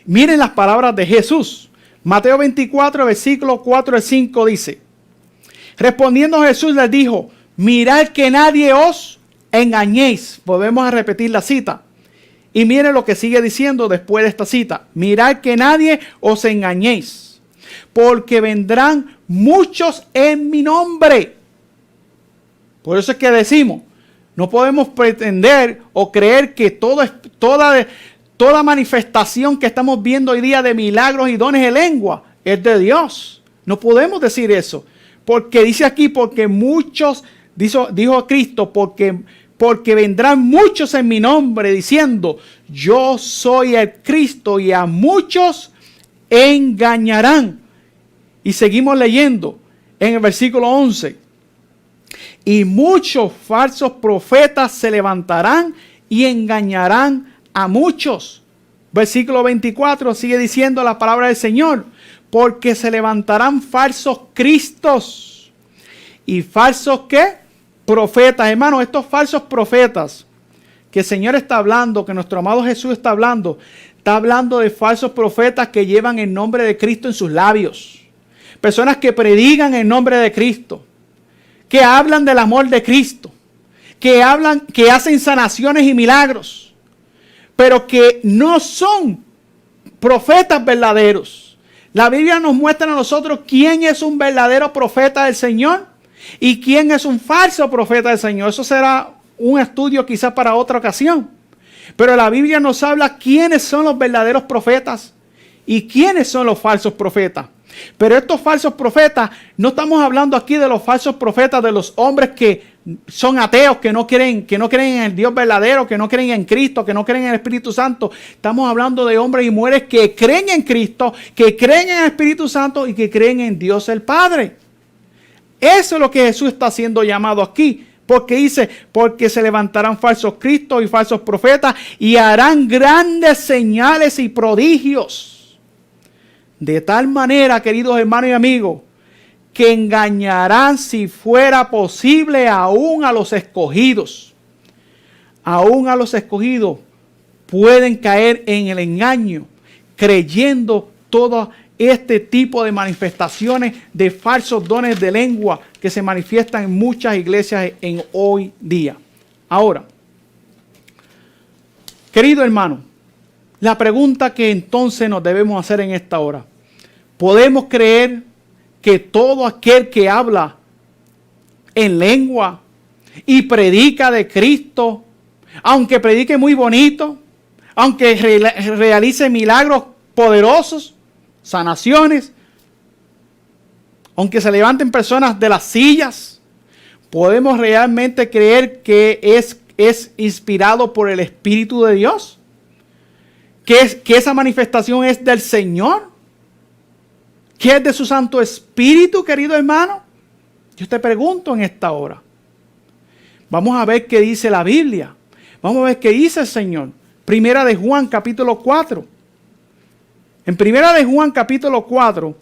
Miren las palabras de Jesús. Mateo 24, versículo 4 al 5 dice. Respondiendo Jesús les dijo, mirad que nadie os engañéis. Volvemos a repetir la cita. Y miren lo que sigue diciendo después de esta cita. Mirad que nadie os engañéis, porque vendrán muchos en mi nombre. Por eso es que decimos, no podemos pretender o creer que toda toda manifestación que estamos viendo hoy día de milagros y dones de lengua es de Dios. No podemos decir eso. Porque dice aquí, porque muchos, dijo Cristo, porque vendrán muchos en mi nombre diciendo, yo soy el Cristo, y a muchos engañarán. Y seguimos leyendo en el versículo 11. Y muchos falsos profetas se levantarán y engañarán a muchos. Versículo 24 sigue diciendo la palabra del Señor. Porque se levantarán falsos cristos y falsos ¿qué? Profetas. Hermanos, estos falsos profetas que el Señor está hablando, que nuestro amado Jesús está hablando de falsos profetas que llevan el nombre de Cristo en sus labios. Personas que predican el nombre de Cristo, que hablan del amor de Cristo, que hacen sanaciones y milagros, pero que no son profetas verdaderos. La Biblia nos muestra a nosotros quién es un verdadero profeta del Señor y quién es un falso profeta del Señor. Eso será un estudio quizás para otra ocasión. Pero la Biblia nos habla quiénes son los verdaderos profetas y quiénes son los falsos profetas. Pero estos falsos profetas, no estamos hablando aquí de los falsos profetas de los hombres que son ateos, que no creen en el Dios verdadero, que no creen en Cristo, que no creen en el Espíritu Santo. Estamos hablando de hombres y mujeres que creen en Cristo, que creen en el Espíritu Santo y que creen en Dios el Padre. Eso es lo que Jesús está haciendo llamado aquí. Porque dice, porque se levantarán falsos cristos y falsos profetas y harán grandes señales y prodigios. De tal manera, queridos hermanos y amigos, que engañarán, si fuera posible, aún a los escogidos. Aún a los escogidos pueden caer en el engaño, creyendo todo este tipo de manifestaciones de falsos dones de lengua que se manifiestan en muchas iglesias en hoy día. Ahora, querido hermano, la pregunta que entonces nos debemos hacer en esta hora: ¿podemos creer que todo aquel que habla en lengua y predica de Cristo, aunque predique muy bonito, aunque realice milagros poderosos, sanaciones, aunque se levanten personas de las sillas, podemos realmente creer que es inspirado por el Espíritu de Dios? ¿Que esa manifestación es del Señor? ¿Qué es de su Santo Espíritu, querido hermano? Yo te pregunto en esta hora. Vamos a ver qué dice la Biblia. Vamos a ver qué dice el Señor. Primera de Juan, capítulo 4. En Primera de Juan, capítulo 4,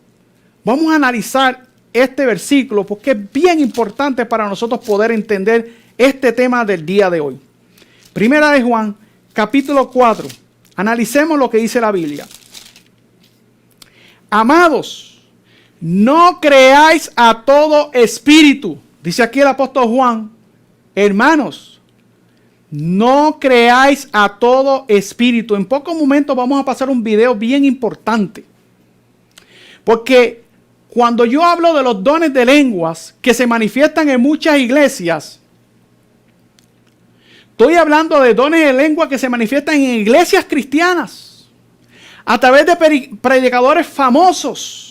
vamos a analizar este versículo porque es bien importante para nosotros poder entender este tema del día de hoy. Primera de Juan, capítulo 4. Analicemos lo que dice la Biblia. Amados, no creáis a todo espíritu. Dice aquí el apóstol Juan, hermanos, no creáis a todo espíritu. En pocos momentos vamos a pasar un video bien importante. Porque cuando yo hablo de los dones de lenguas que se manifiestan en muchas iglesias, estoy hablando de dones de lengua que se manifiestan en iglesias cristianas, a través de predicadores famosos.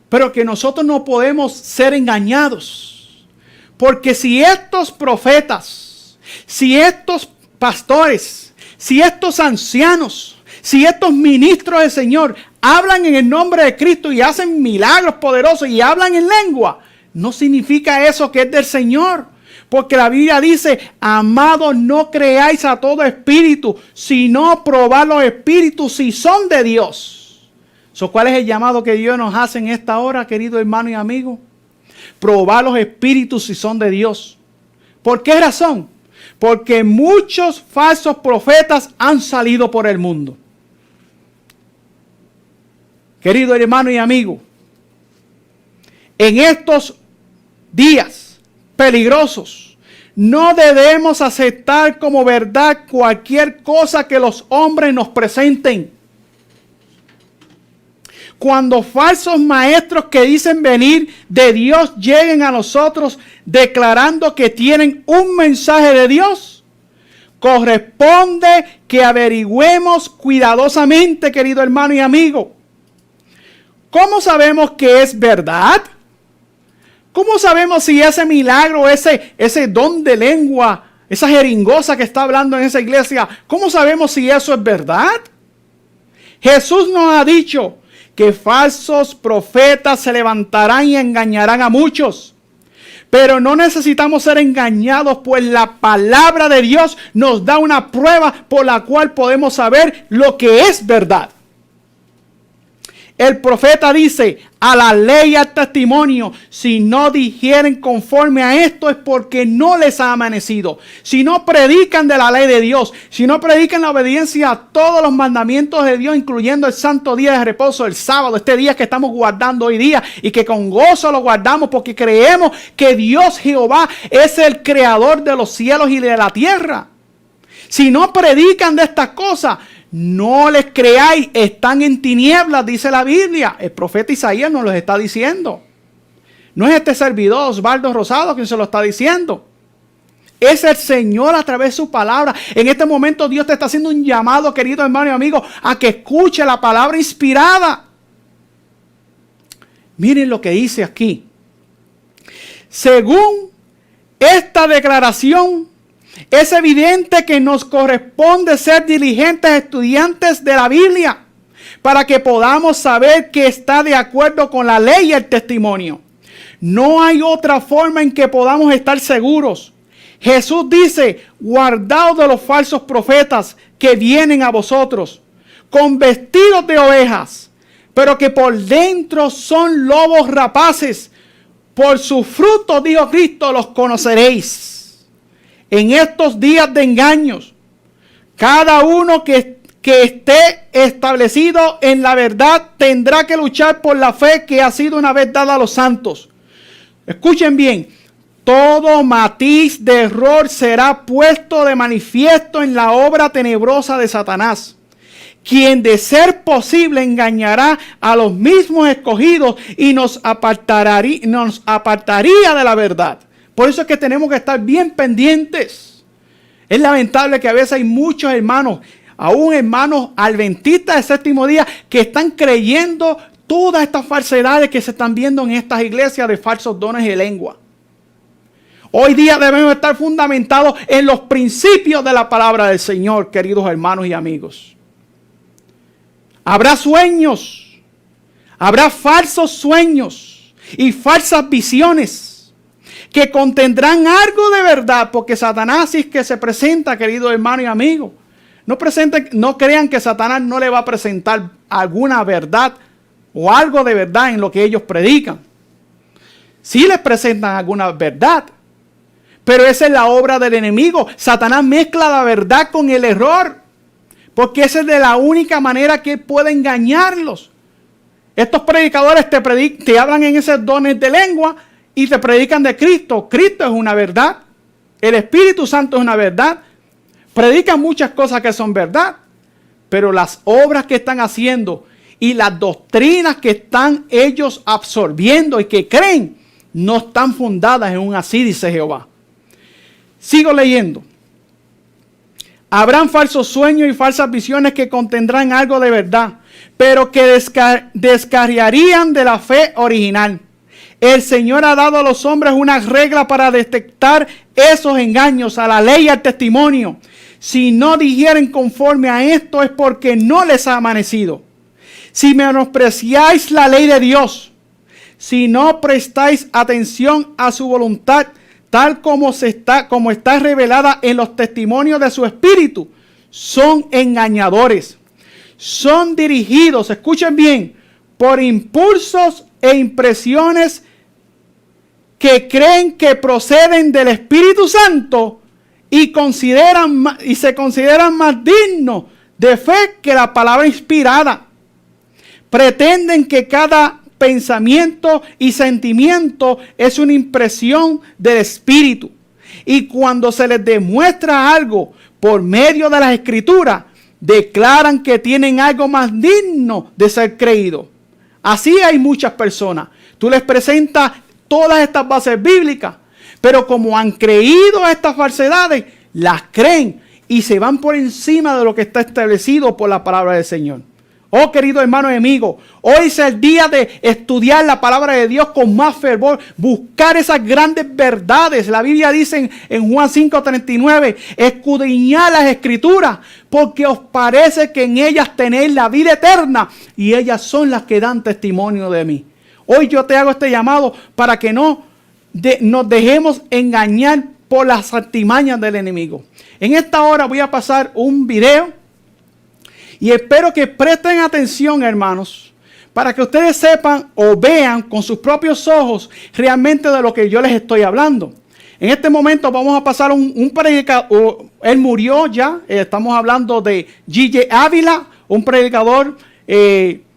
Pero que nosotros no podemos ser engañados. Porque si estos profetas, si estos pastores, si estos ancianos, si estos ministros del Señor hablan en el nombre de Cristo y hacen milagros poderosos y hablan en lengua, no significa eso que es del Señor. Porque la Biblia dice, amados, no creáis a todo espíritu, sino probad los espíritus si son de Dios. ¿Cuál es el llamado que Dios nos hace en esta hora, querido hermano y amigo? Probar los espíritus si son de Dios. ¿Por qué razón? Porque muchos falsos profetas han salido por el mundo. Querido hermano y amigo, en estos días peligrosos, no debemos aceptar como verdad cualquier cosa que los hombres nos presenten. Cuando falsos maestros que dicen venir de Dios lleguen a nosotros declarando que tienen un mensaje de Dios, corresponde que averigüemos cuidadosamente, querido hermano y amigo. ¿Cómo sabemos que es verdad? ¿Cómo sabemos si ese milagro, ese don de lengua, esa jeringosa que está hablando en esa iglesia, cómo sabemos si eso es verdad? Jesús nos ha dicho que falsos profetas se levantarán y engañarán a muchos. Pero no necesitamos ser engañados, pues la palabra de Dios nos da una prueba por la cual podemos saber lo que es verdad. El profeta dice, a la ley y al testimonio, si no dijeren conforme a esto es porque no les ha amanecido. Si no predican de la ley de Dios, si no predican la obediencia a todos los mandamientos de Dios, incluyendo el santo día de reposo, el sábado, este día que estamos guardando hoy día y que con gozo lo guardamos porque creemos que Dios Jehová es el creador de los cielos y de la tierra. Si no predican de estas cosas, no les creáis, están en tinieblas, dice la Biblia. El profeta Isaías nos lo está diciendo. No es este servidor Osvaldo Rosado quien se lo está diciendo. Es el Señor a través de su palabra. En este momento Dios te está haciendo un llamado, querido hermano y amigo, a que escuche la palabra inspirada. Miren lo que dice aquí. Según esta declaración, es evidente que nos corresponde ser diligentes estudiantes de la Biblia para que podamos saber que está de acuerdo con la ley y el testimonio. No hay otra forma en que podamos estar seguros. Jesús dice, guardaos de los falsos profetas que vienen a vosotros con vestidos de ovejas, pero que por dentro son lobos rapaces. Por sus frutos, dijo Cristo, los conoceréis. En estos días de engaños, cada uno que esté establecido en la verdad tendrá que luchar por la fe que ha sido una vez dada a los santos. Escuchen bien, todo matiz de error será puesto de manifiesto en la obra tenebrosa de Satanás, quien de ser posible engañará a los mismos escogidos y nos apartaría de la verdad. Por eso es que tenemos que estar bien pendientes. Es lamentable que a veces hay muchos hermanos, aún hermanos adventistas del séptimo día, que están creyendo todas estas falsedades que se están viendo en estas iglesias de falsos dones de lengua. Hoy día debemos estar fundamentados en los principios de la palabra del Señor, queridos hermanos y amigos. Habrá sueños, habrá falsos sueños y falsas visiones que contendrán algo de verdad, porque Satanás es que se presenta, querido hermano y amigo. No crean que Satanás no le va a presentar alguna verdad o algo de verdad en lo que ellos predican. Sí les presentan alguna verdad, pero esa es la obra del enemigo. Satanás mezcla la verdad con el error, porque esa es de la única manera que él puede engañarlos. Estos predicadores te hablan en esos dones de lengua y te predican de Cristo. Cristo es una verdad. El Espíritu Santo es una verdad. Predican muchas cosas que son verdad. Pero las obras que están haciendo y las doctrinas que están ellos absorbiendo y que creen no están fundadas en un así, dice Jehová. Sigo leyendo. Habrán falsos sueños y falsas visiones que contendrán algo de verdad, pero que descarriarían de la fe original. El Señor ha dado a los hombres una regla para detectar esos engaños, a la ley y al testimonio. Si no digieren conforme a esto es porque no les ha amanecido. Si menospreciáis la ley de Dios, si no prestáis atención a su voluntad, tal como está revelada en los testimonios de su Espíritu, son engañadores. Son dirigidos, escuchen bien, por impulsos e impresiones que creen que proceden del Espíritu Santo y se consideran más dignos de fe que la palabra inspirada. Pretenden que cada pensamiento y sentimiento es una impresión del Espíritu. Y cuando se les demuestra algo por medio de las Escrituras, declaran que tienen algo más digno de ser creído. Así hay muchas personas. Tú les presentas todas estas bases bíblicas, pero como han creído a estas falsedades, las creen y se van por encima de lo que está establecido por la palabra del Señor. Oh, querido hermano y amigo, hoy es el día de estudiar la palabra de Dios con más fervor, buscar esas grandes verdades. La Biblia dice en Juan 5:39, escudriñad las escrituras, porque os parece que en ellas tenéis la vida eterna, y ellas son las que dan testimonio de mí. Hoy yo te hago este llamado para que nos dejemos engañar por las artimañas del enemigo. En esta hora voy a pasar un video y espero que presten atención, hermanos, para que ustedes sepan o vean con sus propios ojos realmente de lo que yo les estoy hablando. En este momento vamos a pasar un predicador. Él murió ya. Estamos hablando de G.J. Ávila, un predicador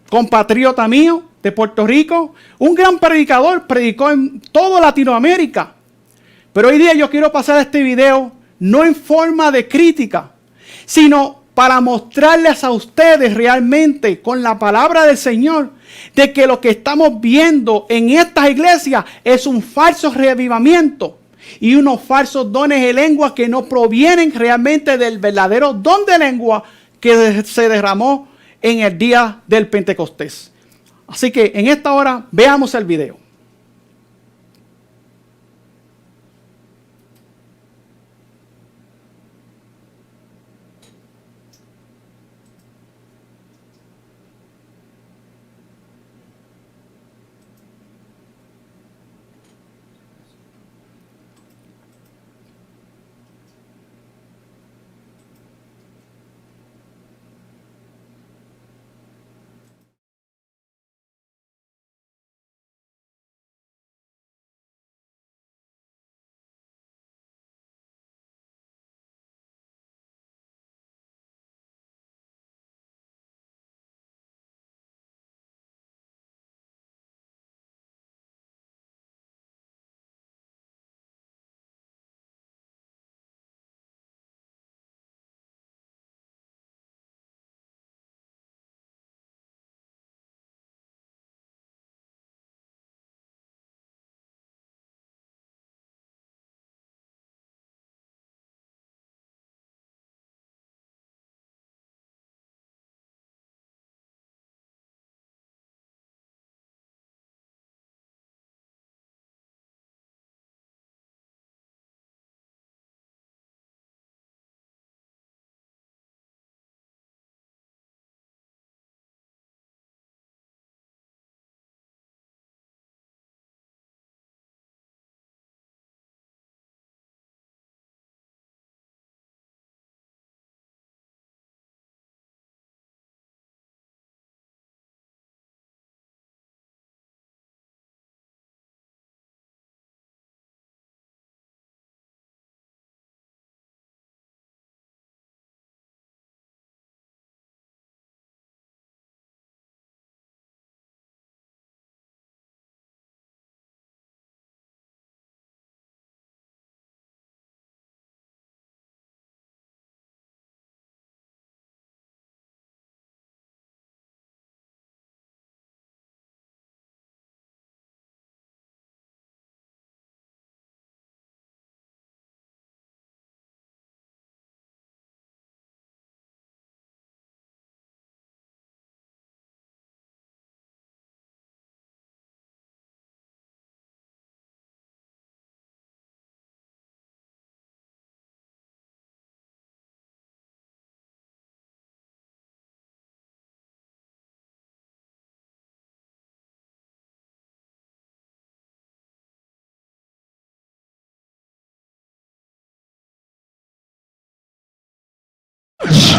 compatriota mío de Puerto Rico. Un gran predicador, predicó en toda Latinoamérica. Pero hoy día yo quiero pasar este video no en forma de crítica, sino para mostrarles a ustedes realmente con la palabra del Señor de que lo que estamos viendo en estas iglesias es un falso reavivamiento y unos falsos dones de lengua que no provienen realmente del verdadero don de lengua que se derramó en el día del Pentecostés. Así que en esta hora veamos el video.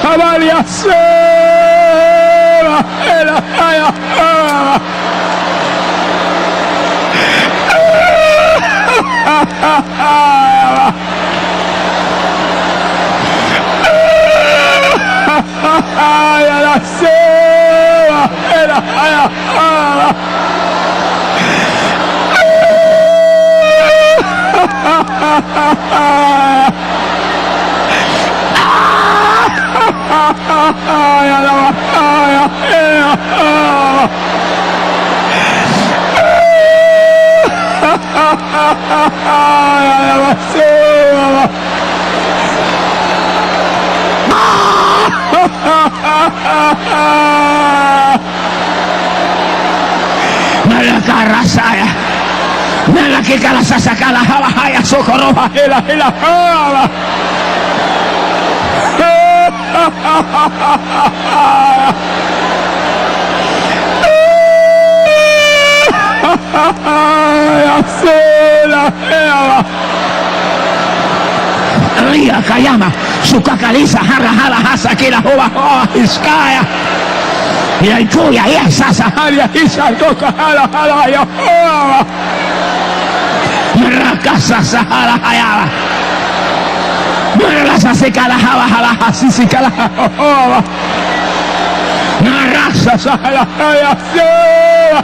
Samaria Sera, Carrasaya. Nala que calasasacala jabajaya socorroba la jaba. Ria Kayama, su cacaliza, jarra, jala, hasa, que la joba, iskaya. Y la cuya, y esa saharia, y esa toca, jala, jala, ya joba. Rakasa sahara, hayaba. Rasa se cala, jaba, jala, hasi, se cala, joba. Rasa sahara, haya, joba.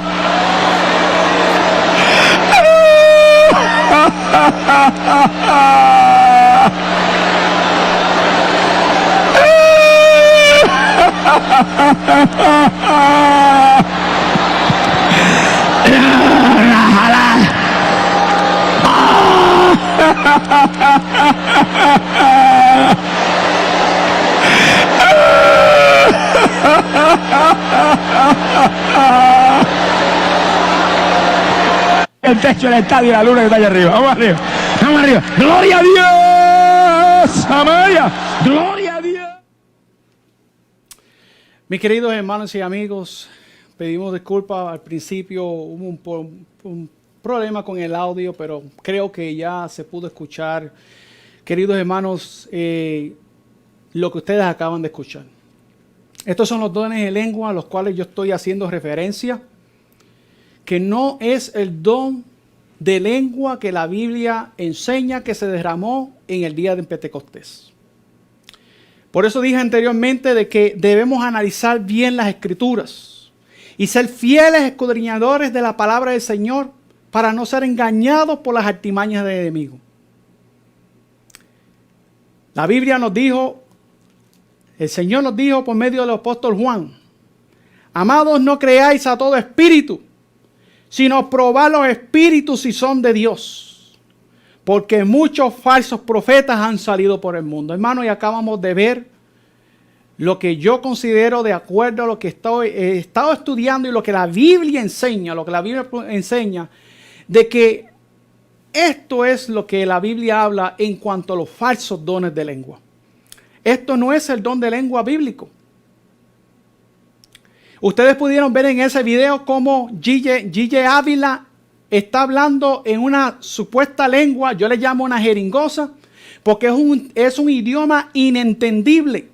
El techo del estadio y la luna que está allá arriba. Vamos arriba. Vamos arriba. Gloria a Dios. Amaya. Gloria a Dios. Mis queridos hermanos y amigos, pedimos disculpas. Al principio hubo un problema con el audio, pero creo que ya se pudo escuchar. Queridos hermanos, lo que ustedes acaban de escuchar. Estos son los dones de lengua a los cuales yo estoy haciendo referencia, que no es el don de lengua que la Biblia enseña que se derramó en el día de Pentecostés. Por eso dije anteriormente de que debemos analizar bien las Escrituras y ser fieles escudriñadores de la palabra del Señor para no ser engañados por las artimañas del enemigo. La Biblia nos dijo, el Señor nos dijo por medio del apóstol Juan: amados, no creáis a todo espíritu, sino probad los espíritus si son de Dios, porque muchos falsos profetas han salido por el mundo. Hermanos, y acabamos de ver lo que yo considero, de acuerdo a lo que he estado estudiando y lo que la Biblia enseña, de que esto es lo que la Biblia habla en cuanto a los falsos dones de lengua. Esto no es el don de lengua bíblico. Ustedes pudieron ver en ese video cómo Gille Ávila está hablando en una supuesta lengua, yo le llamo una jeringosa, porque es un idioma inentendible.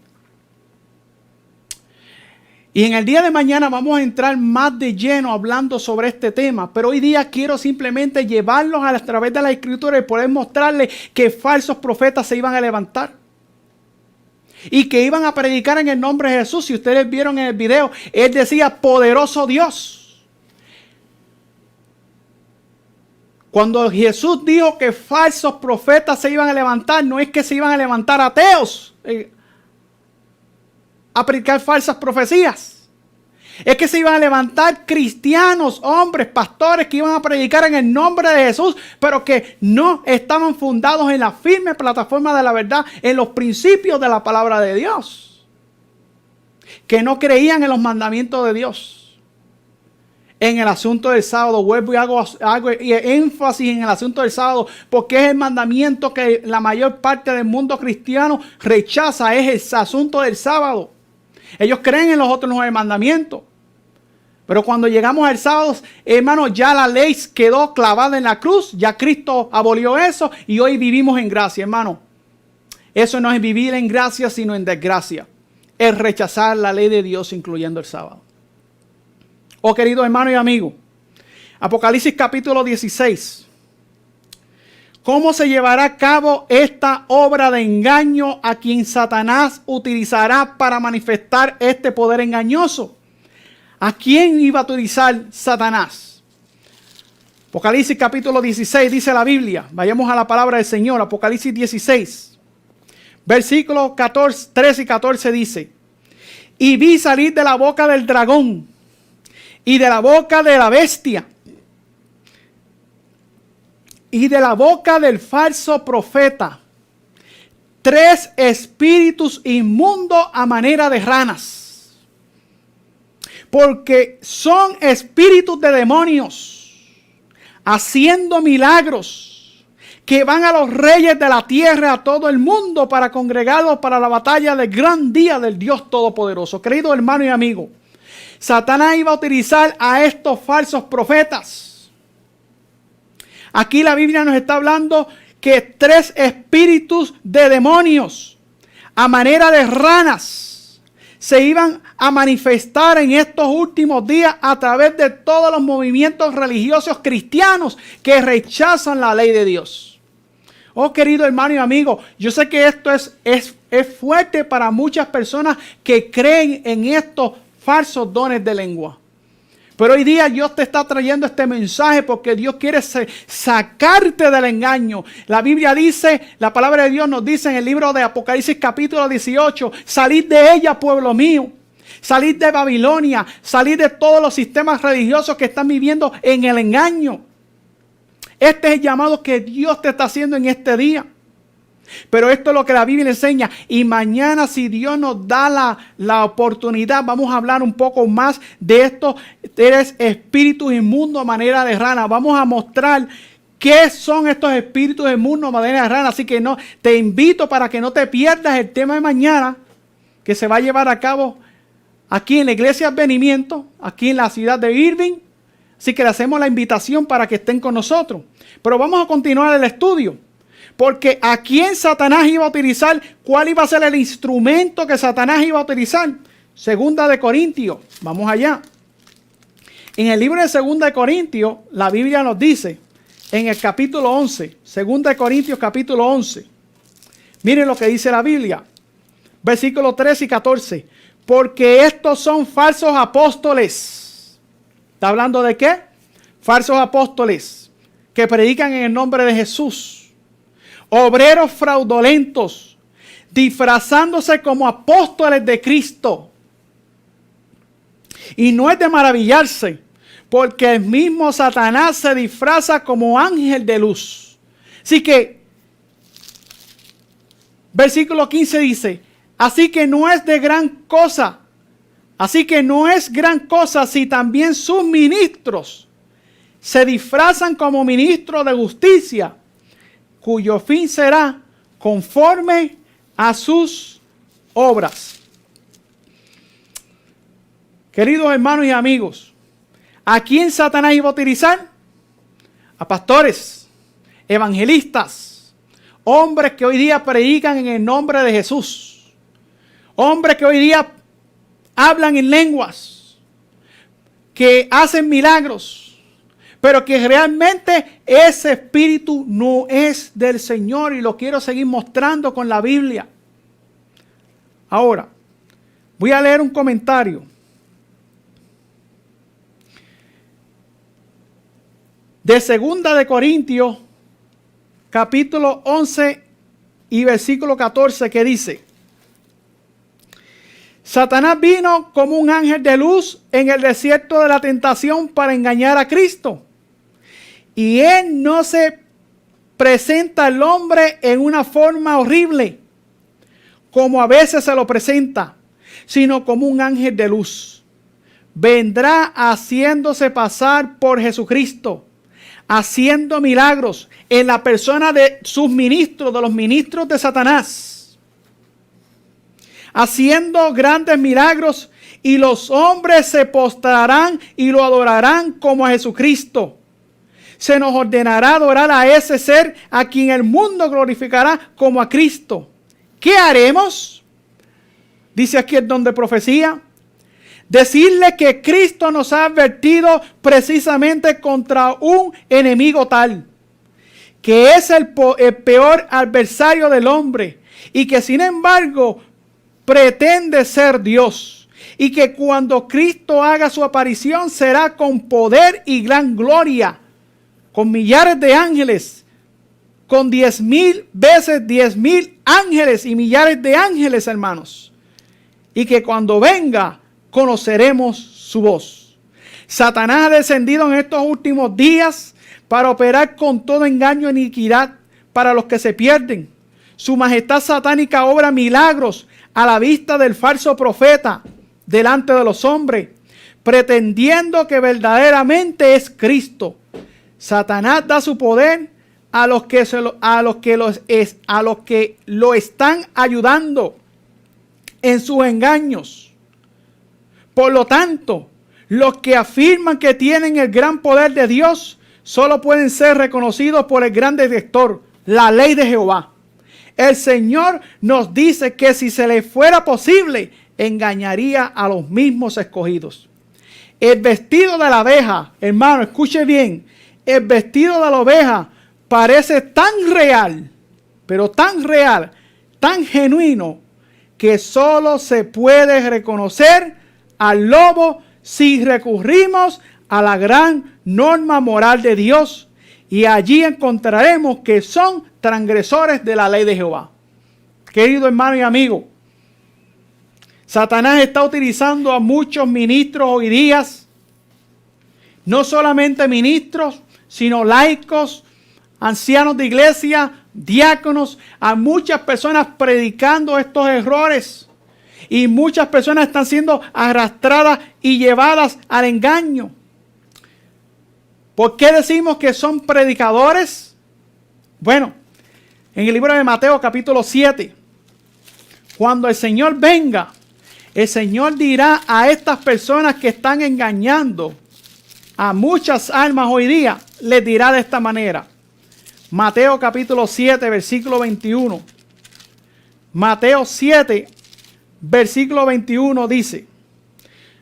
Y en el día de mañana vamos a entrar más de lleno hablando sobre este tema, pero hoy día quiero simplemente llevarlos a través de la Escritura y poder mostrarles que falsos profetas se iban a levantar y que iban a predicar en el nombre de Jesús. Si ustedes vieron en el video, él decía poderoso Dios. Cuando Jesús dijo que falsos profetas se iban a levantar, no es que se iban a levantar ateos a predicar falsas profecías. Es que se iban a levantar cristianos, hombres, pastores que iban a predicar en el nombre de Jesús, pero que no estaban fundados en la firme plataforma de la verdad, en los principios de la palabra de Dios. Que no creían en los mandamientos de Dios. En el asunto del sábado, vuelvo y hago énfasis en el asunto del sábado, porque es el mandamiento que la mayor parte del mundo cristiano rechaza, es el asunto del sábado. Ellos creen en los otros 9 mandamientos. Pero cuando llegamos al sábado, hermanos, ya la ley quedó clavada en la cruz. Ya Cristo abolió eso y hoy vivimos en gracia, hermano. Eso no es vivir en gracia, sino en desgracia. Es rechazar la ley de Dios, incluyendo el sábado. Oh, queridos hermanos y amigos, Apocalipsis capítulo 16. ¿Cómo se llevará a cabo esta obra de engaño a quien Satanás utilizará para manifestar este poder engañoso? ¿A quién iba a utilizar Satanás? Apocalipsis capítulo 16 dice la Biblia. Vayamos a la palabra del Señor. Apocalipsis 16. Versículos 13 y 14 dice: y vi salir de la boca del dragón y de la boca de la bestia y de la boca del falso profeta 3 espíritus inmundos a manera de ranas, porque son espíritus de demonios, haciendo milagros, que van a los reyes de la tierra, a todo el mundo, para congregarlos para la batalla del gran día del Dios Todopoderoso. Querido hermano y amigo, Satanás iba a utilizar a estos falsos profetas. Aquí la Biblia nos está hablando que 3 espíritus de demonios, a manera de ranas, se iban a manifestar en estos últimos días a través de todos los movimientos religiosos cristianos que rechazan la ley de Dios. Oh, querido hermano y amigo, yo sé que esto es fuerte para muchas personas que creen en estos falsos dones de lengua. Pero hoy día Dios te está trayendo este mensaje porque Dios quiere sacarte del engaño. La Biblia dice, la palabra de Dios nos dice en el libro de Apocalipsis capítulo 18, salid de ella, pueblo mío. Salid de Babilonia, salid de todos los sistemas religiosos que están viviendo en el engaño. Este es el llamado que Dios te está haciendo en este día. Pero esto es lo que la Biblia enseña. Y mañana, si Dios nos da la oportunidad, vamos a hablar un poco más de estos 3 espíritus inmundos a manera de rana. Vamos a mostrar qué son estos espíritus inmundos a manera de rana. Así que te invito para que no te pierdas el tema de mañana, que se va a llevar a cabo aquí en la iglesia Advenimiento, aquí en la ciudad de Irving. Así que le hacemos la invitación para que estén con nosotros. Pero vamos a continuar el estudio. Porque ¿a quién Satanás iba a utilizar? ¿Cuál iba a ser el instrumento que Satanás iba a utilizar? Segunda de Corintios. Vamos allá. En el libro de Segunda de Corintios, la Biblia nos dice, en el capítulo 11, Segunda de Corintios capítulo 11. Miren lo que dice la Biblia. Versículos 13 y 14. Porque estos son falsos apóstoles. ¿Está hablando de qué? Falsos apóstoles que predican en el nombre de Jesús. Obreros fraudulentos, disfrazándose como apóstoles de Cristo. Y no es de maravillarse, porque el mismo Satanás se disfraza como ángel de luz. Así que, versículo 15 dice, así que no es gran cosa si también sus ministros se disfrazan como ministros de justicia, cuyo fin será conforme a sus obras. Queridos hermanos y amigos, ¿a quién Satanás iba a utilizar? A pastores, evangelistas, hombres que hoy día predican en el nombre de Jesús, hombres que hoy día hablan en lenguas, que hacen milagros, pero que realmente ese espíritu no es del Señor, y lo quiero seguir mostrando con la Biblia. Ahora, voy a leer un comentario de Segunda de Corintios, capítulo 11 y versículo 14, que dice: Satanás vino como un ángel de luz en el desierto de la tentación para engañar a Cristo. Y él no se presenta al hombre en una forma horrible, como a veces se lo presenta, sino como un ángel de luz. Vendrá haciéndose pasar por Jesucristo, haciendo milagros en la persona de sus ministros, de los ministros de Satanás, haciendo grandes milagros, y los hombres se postrarán y lo adorarán como a Jesucristo. Se nos ordenará adorar a ese ser a quien el mundo glorificará como a Cristo. ¿Qué haremos? Dice aquí el don de profecía. Decirle que Cristo nos ha advertido precisamente contra un enemigo tal, que es el peor adversario del hombre, y que sin embargo pretende ser Dios, y que cuando Cristo haga su aparición será con poder y gran gloria, con millares de ángeles, con 10,000 veces 10,000 ángeles y millares de ángeles, hermanos. Y que cuando venga, conoceremos su voz. Satanás ha descendido en estos últimos días para operar con todo engaño e iniquidad para los que se pierden. Su majestad satánica obra milagros a la vista del falso profeta delante de los hombres, pretendiendo que verdaderamente es Cristo. Satanás da su poder a los que lo están ayudando en sus engaños. Por lo tanto, los que afirman que tienen el gran poder de Dios solo pueden ser reconocidos por el gran detector, la ley de Jehová. El Señor nos dice que si se le fuera posible, engañaría a los mismos escogidos. El vestido de la oveja, hermano, escuche bien, el vestido de la oveja parece tan real, pero tan real, tan genuino, que solo se puede reconocer al lobo si recurrimos a la gran norma moral de Dios, y allí encontraremos que son transgresores de la ley de Jehová. Querido hermano y amigo, Satanás está utilizando a muchos ministros hoy día, no solamente ministros, sino laicos, ancianos de iglesia, diáconos, a muchas personas predicando estos errores. Y muchas personas están siendo arrastradas y llevadas al engaño. ¿Por qué decimos que son predicadores? Bueno, en el libro de Mateo capítulo 7, cuando el Señor venga, el Señor dirá a estas personas que están engañando a muchas almas hoy día, les dirá de esta manera. Mateo capítulo 7, versículo 21. Mateo 7, versículo 21 dice: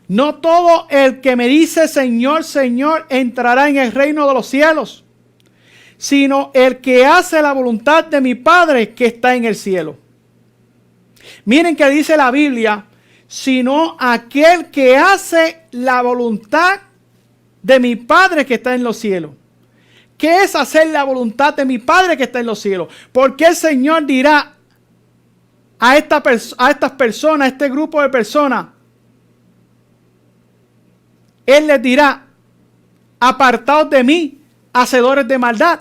no todo el que me dice Señor, Señor, entrará en el reino de los cielos, sino el que hace la voluntad de mi Padre que está en el cielo. Miren que dice la Biblia, sino aquel que hace la voluntad de mi Padre que está en los cielos. ¿Qué es hacer la voluntad de mi Padre que está en los cielos? Porque el Señor dirá a estas personas, a este grupo de personas, Él les dirá: apartaos de mí, hacedores de maldad.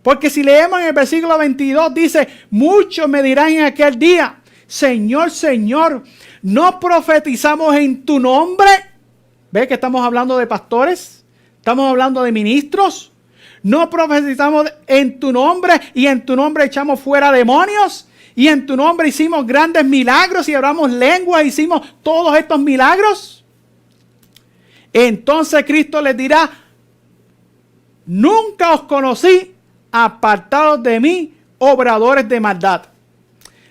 Porque si leemos en el versículo 22, dice: muchos me dirán en aquel día, Señor, Señor, ¿no profetizamos en tu nombre? ¿Ve que estamos hablando de pastores? Estamos hablando de ministros. ¿No profetizamos en tu nombre y en tu nombre echamos fuera demonios? Y en tu nombre hicimos grandes milagros y hablamos lenguas, hicimos todos estos milagros. Entonces Cristo les dirá: nunca os conocí, apartados de mí, obradores de maldad.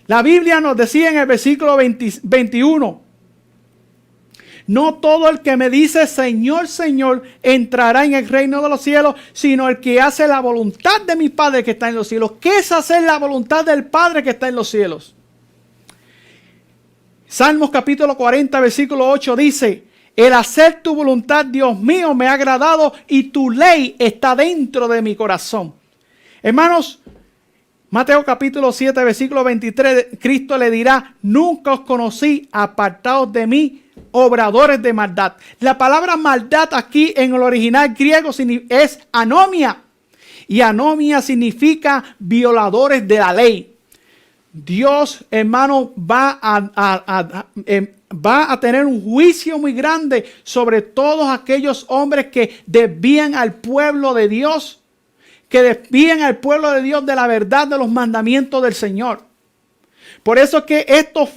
La Biblia nos decía en el versículo 21, no todo el que me dice Señor, Señor, entrará en el reino de los cielos, sino el que hace la voluntad de mi Padre que está en los cielos. ¿Qué es hacer la voluntad del Padre que está en los cielos? Salmos capítulo 40, versículo 8 dice: el hacer tu voluntad, Dios mío, me ha agradado y tu ley está dentro de mi corazón. Hermanos, Mateo capítulo 7, versículo 23, Cristo le dirá: nunca os conocí, apartados de mí, obradores de maldad. La palabra maldad aquí en el original griego es anomia. Y anomia significa violadores de la ley. Dios, hermano, va a tener un juicio muy grande sobre todos aquellos hombres que desvían al pueblo de Dios, que desvían al pueblo de Dios de la verdad de los mandamientos del Señor. Por eso es que estos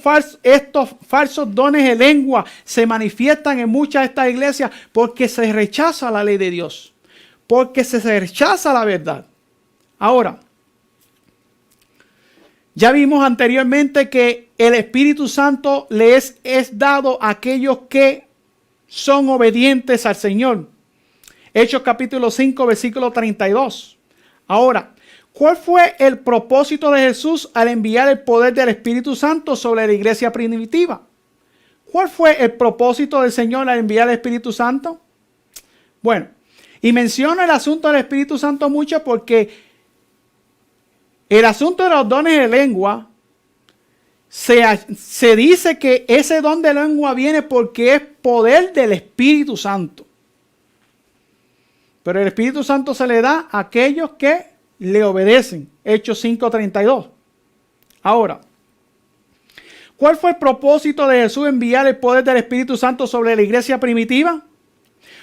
falsos dones de lengua se manifiestan en muchas de estas iglesias, porque se rechaza la ley de Dios, porque se rechaza la verdad. Ahora, ya vimos anteriormente que el Espíritu Santo les es dado a aquellos que son obedientes al Señor. Hechos capítulo 5, versículo 32. Ahora, ¿cuál fue el propósito de Jesús al enviar el poder del Espíritu Santo sobre la iglesia primitiva? ¿Cuál fue el propósito del Señor al enviar el Espíritu Santo? Bueno, y menciono el asunto del Espíritu Santo mucho porque el asunto de los dones de lengua, se dice que ese don de lengua viene porque es poder del Espíritu Santo. Pero el Espíritu Santo se le da a aquellos que le obedecen. Hechos 5:32. Ahora, ¿Cuál fue el propósito de Jesús enviar el poder del Espíritu Santo sobre la iglesia primitiva?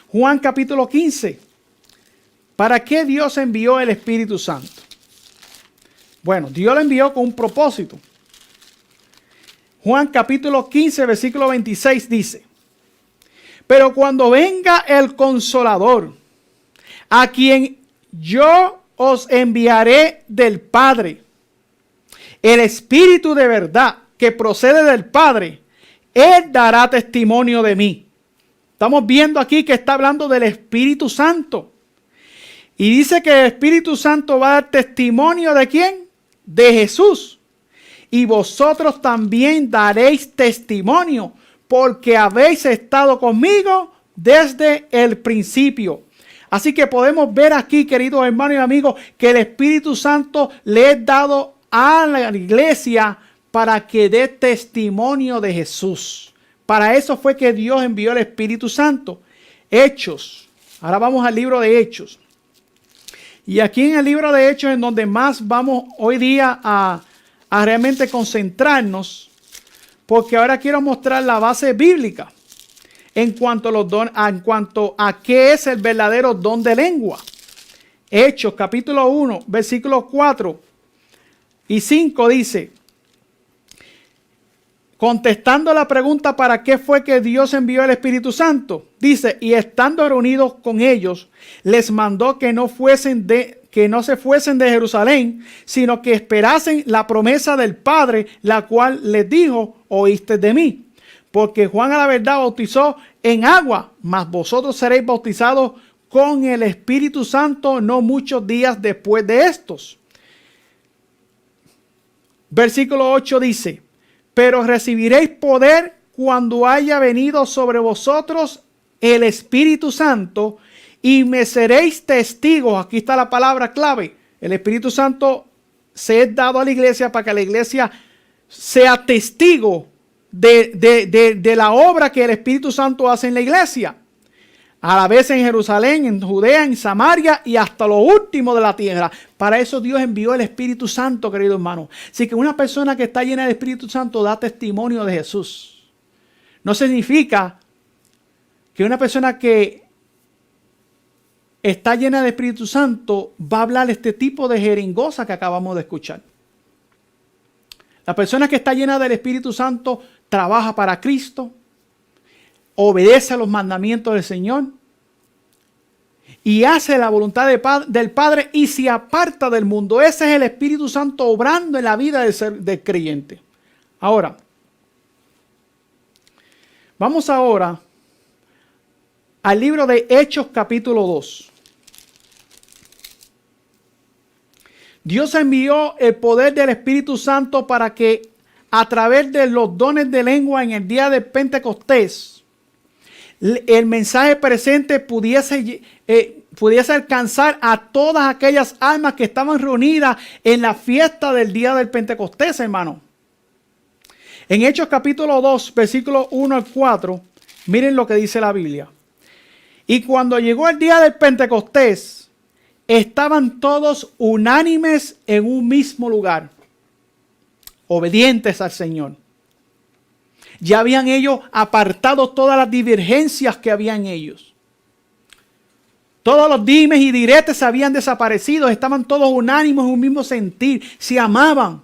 Juan capítulo 15. ¿Para qué Dios envió el Espíritu Santo? Bueno, Dios lo envió con un propósito. Juan capítulo 15, versículo 26 dice: pero cuando venga el Consolador, a quien yo os enviaré del Padre, el Espíritu de verdad que procede del Padre, Él dará testimonio de mí. Estamos viendo aquí que está hablando del Espíritu Santo. Y dice que el Espíritu Santo va a dar testimonio ¿de quién? De Jesús. Y vosotros también daréis testimonio, porque habéis estado conmigo desde el principio. Así que podemos ver aquí, queridos hermanos y amigos, que el Espíritu Santo le es dado a la iglesia para que dé testimonio de Jesús. Para eso fue que Dios envió el Espíritu Santo. Hechos. Ahora vamos al libro de Hechos. Y aquí en el libro de Hechos en donde más vamos hoy día a realmente concentrarnos, porque ahora quiero mostrar la base bíblica en cuanto a los dones, en cuanto a qué es el verdadero don de lengua. Hechos capítulo 1, versículos 4 y 5 dice: contestando la pregunta ¿para qué fue que Dios envió el Espíritu Santo? Dice: y estando reunidos con ellos, les mandó que no se fuesen de Jerusalén, sino que esperasen la promesa del Padre, la cual les dijo: oíste de mí. Porque Juan a la verdad bautizó en agua, mas vosotros seréis bautizados con el Espíritu Santo no muchos días después de estos. Versículo 8 dice: pero recibiréis poder cuando haya venido sobre vosotros el Espíritu Santo, y me seréis testigos. Aquí está la palabra clave. El Espíritu Santo se es dado a la iglesia para que la iglesia sea testigo de la obra que el Espíritu Santo hace en la iglesia. A la vez en Jerusalén, en Judea, en Samaria y hasta lo último de la tierra. Para eso Dios envió el Espíritu Santo, querido hermano. Así que una persona que está llena del Espíritu Santo da testimonio de Jesús. No significa que una persona que está llena del Espíritu Santo va a hablar este tipo de jeringosa que acabamos de escuchar. La persona que está llena del Espíritu Santo trabaja para Cristo, obedece a los mandamientos del Señor y hace la voluntad del Padre y se aparta del mundo. Ese es el Espíritu Santo obrando en la vida del creyente. Ahora, vamos ahora al libro de Hechos capítulo 2. Dios envió el poder del Espíritu Santo para que a través de los dones de lengua en el día de Pentecostés, el mensaje presente pudiese alcanzar a todas aquellas almas que estaban reunidas en la fiesta del día del Pentecostés, hermano. En Hechos capítulo 2, versículos 1 al 4, miren lo que dice la Biblia. Y cuando llegó el día del Pentecostés, estaban todos unánimes en un mismo lugar, obedientes al Señor. Ya habían ellos apartado todas las divergencias que había en ellos. Todos los dimes y diretes habían desaparecido. Estaban todos unánimes en un mismo sentir. Se amaban.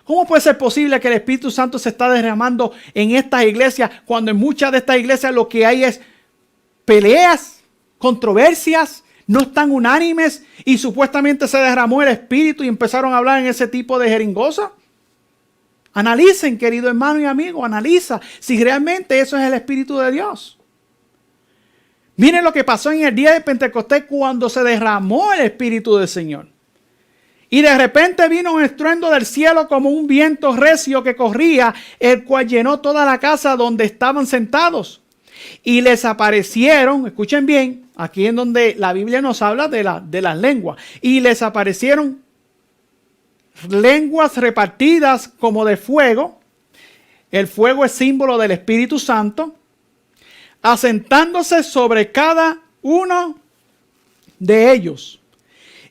¿Cómo puede ser posible que el Espíritu Santo se está derramando en estas iglesias cuando en muchas de estas iglesias lo que hay es peleas, controversias, no están unánimes y supuestamente se derramó el Espíritu y empezaron a hablar en ese tipo de jeringosa? Analicen, querido hermano y amigo, analiza si realmente eso es el Espíritu de Dios. Miren lo que pasó en el día de Pentecostés cuando se derramó el Espíritu del Señor. Y de repente vino un estruendo del cielo como un viento recio que corría, el cual llenó toda la casa donde estaban sentados. Y les aparecieron, escuchen bien, aquí en donde la Biblia nos habla de las lenguas. Y les aparecieron lenguas repartidas como de fuego. El fuego es símbolo del Espíritu Santo, asentándose sobre cada uno de ellos.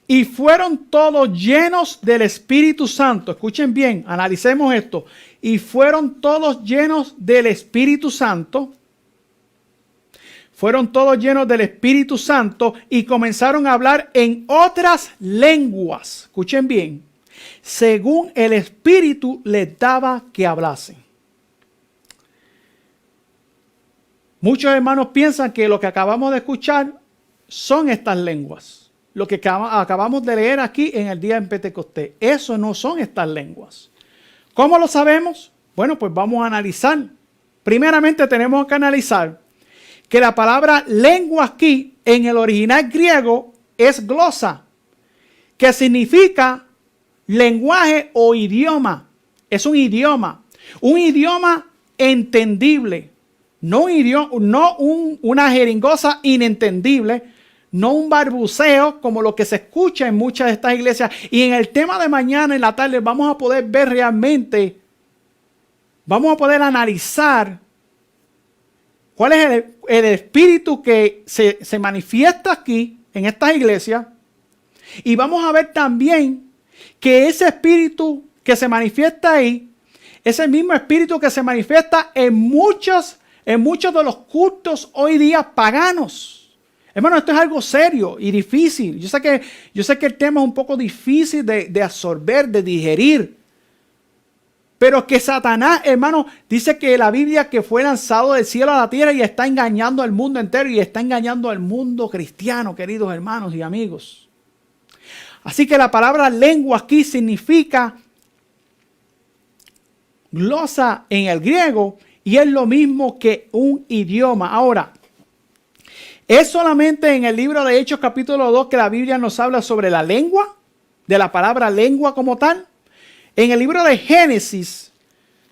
Y fueron todos llenos del Espíritu Santo. Escuchen bien, analicemos esto. Y fueron todos llenos del Espíritu Santo. Fueron todos llenos del Espíritu Santo y comenzaron a hablar en otras lenguas. Escuchen bien. Según el Espíritu les daba que hablasen. Muchos hermanos piensan que lo que acabamos de escuchar son estas lenguas. Lo que acabamos de leer aquí en el día de Pentecostés. Eso no son estas lenguas. ¿Cómo lo sabemos? Bueno, pues vamos a analizar. Primeramente tenemos que analizar que la palabra lengua aquí en el original griego es glosa, que significa lenguaje o idioma. Es un idioma entendible, no una jeringosa inentendible, no un barbuceo como lo que se escucha en muchas de estas iglesias. Y en el tema de mañana en la tarde vamos a poder ver realmente, vamos a poder analizar cuál es el espíritu que se manifiesta aquí en estas iglesias. Y vamos a ver también que ese espíritu que se manifiesta ahí es el mismo espíritu que se manifiesta en muchos de los cultos hoy día paganos. Hermano, esto es algo serio y difícil. Yo sé que el tema es un poco difícil de absorber, de digerir. Pero que Satanás, hermano, dice que la Biblia que fue lanzado del cielo a la tierra y está engañando al mundo entero y está engañando al mundo cristiano, queridos hermanos y amigos. Así que la palabra lengua aquí significa glosa en el griego y es lo mismo que un idioma. Ahora, es solamente en el libro de Hechos capítulo 2 que la Biblia nos habla sobre la lengua, de la palabra lengua como tal. En el libro de Génesis,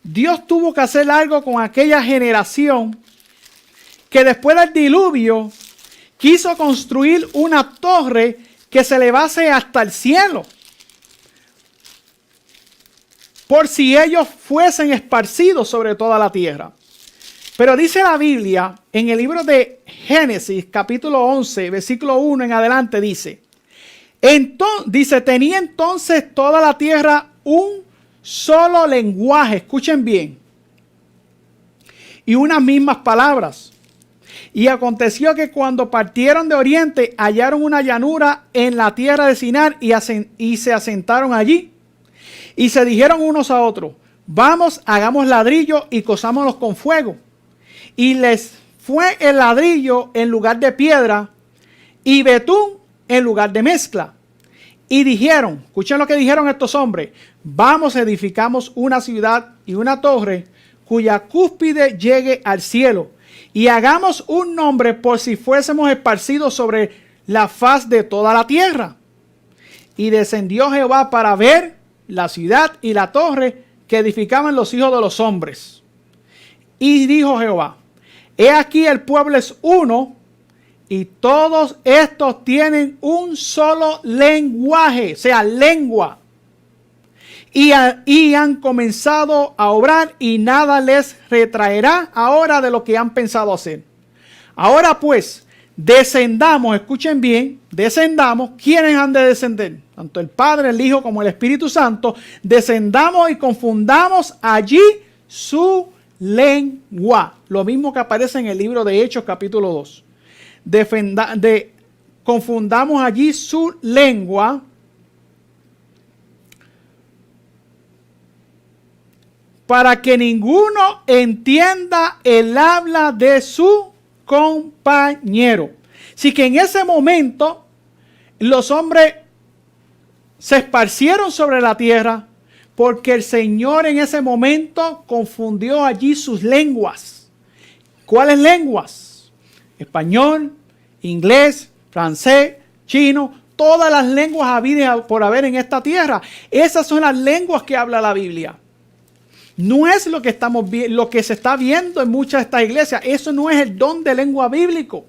Dios tuvo que hacer algo con aquella generación que después del diluvio quiso construir una torre que se elevase hasta el cielo, por si ellos fuesen esparcidos sobre toda la tierra. Pero dice la Biblia en el libro de Génesis capítulo 11, versículo 1 en adelante, dice, tenía entonces toda la tierra un solo lenguaje, escuchen bien, y unas mismas palabras. Y aconteció que cuando partieron de oriente hallaron una llanura en la tierra de Sinar y se asentaron allí. Y se dijeron unos a otros, vamos, hagamos ladrillo y cosámoslos con fuego. Y les fue el ladrillo en lugar de piedra y betún en lugar de mezcla. Y dijeron, escuchen lo que dijeron estos hombres, vamos, edificamos una ciudad y una torre cuya cúspide llegue al cielo. Y hagamos un nombre por si fuésemos esparcidos sobre la faz de toda la tierra. Y descendió Jehová para ver la ciudad y la torre que edificaban los hijos de los hombres. Y dijo Jehová, he aquí el pueblo es uno, y todos estos tienen un solo lenguaje, o sea, lengua. Y han comenzado a obrar y nada les retraerá ahora de lo que han pensado hacer. Ahora pues, descendamos, escuchen bien, descendamos. ¿Quiénes han de descender? Tanto el Padre, el Hijo como el Espíritu Santo. Descendamos y confundamos allí su lengua. Lo mismo que aparece en el libro de Hechos capítulo 2. Confundamos allí su lengua para que ninguno entienda el habla de su compañero. Así que en ese momento los hombres se esparcieron sobre la tierra porque el Señor en ese momento confundió allí sus lenguas. ¿Cuáles lenguas? Español, inglés, francés, chino, todas las lenguas habidas por haber en esta tierra. Esas son las lenguas que habla la Biblia. No es lo que lo que se está viendo en muchas de estas iglesias. Eso no es el don de lengua bíblico.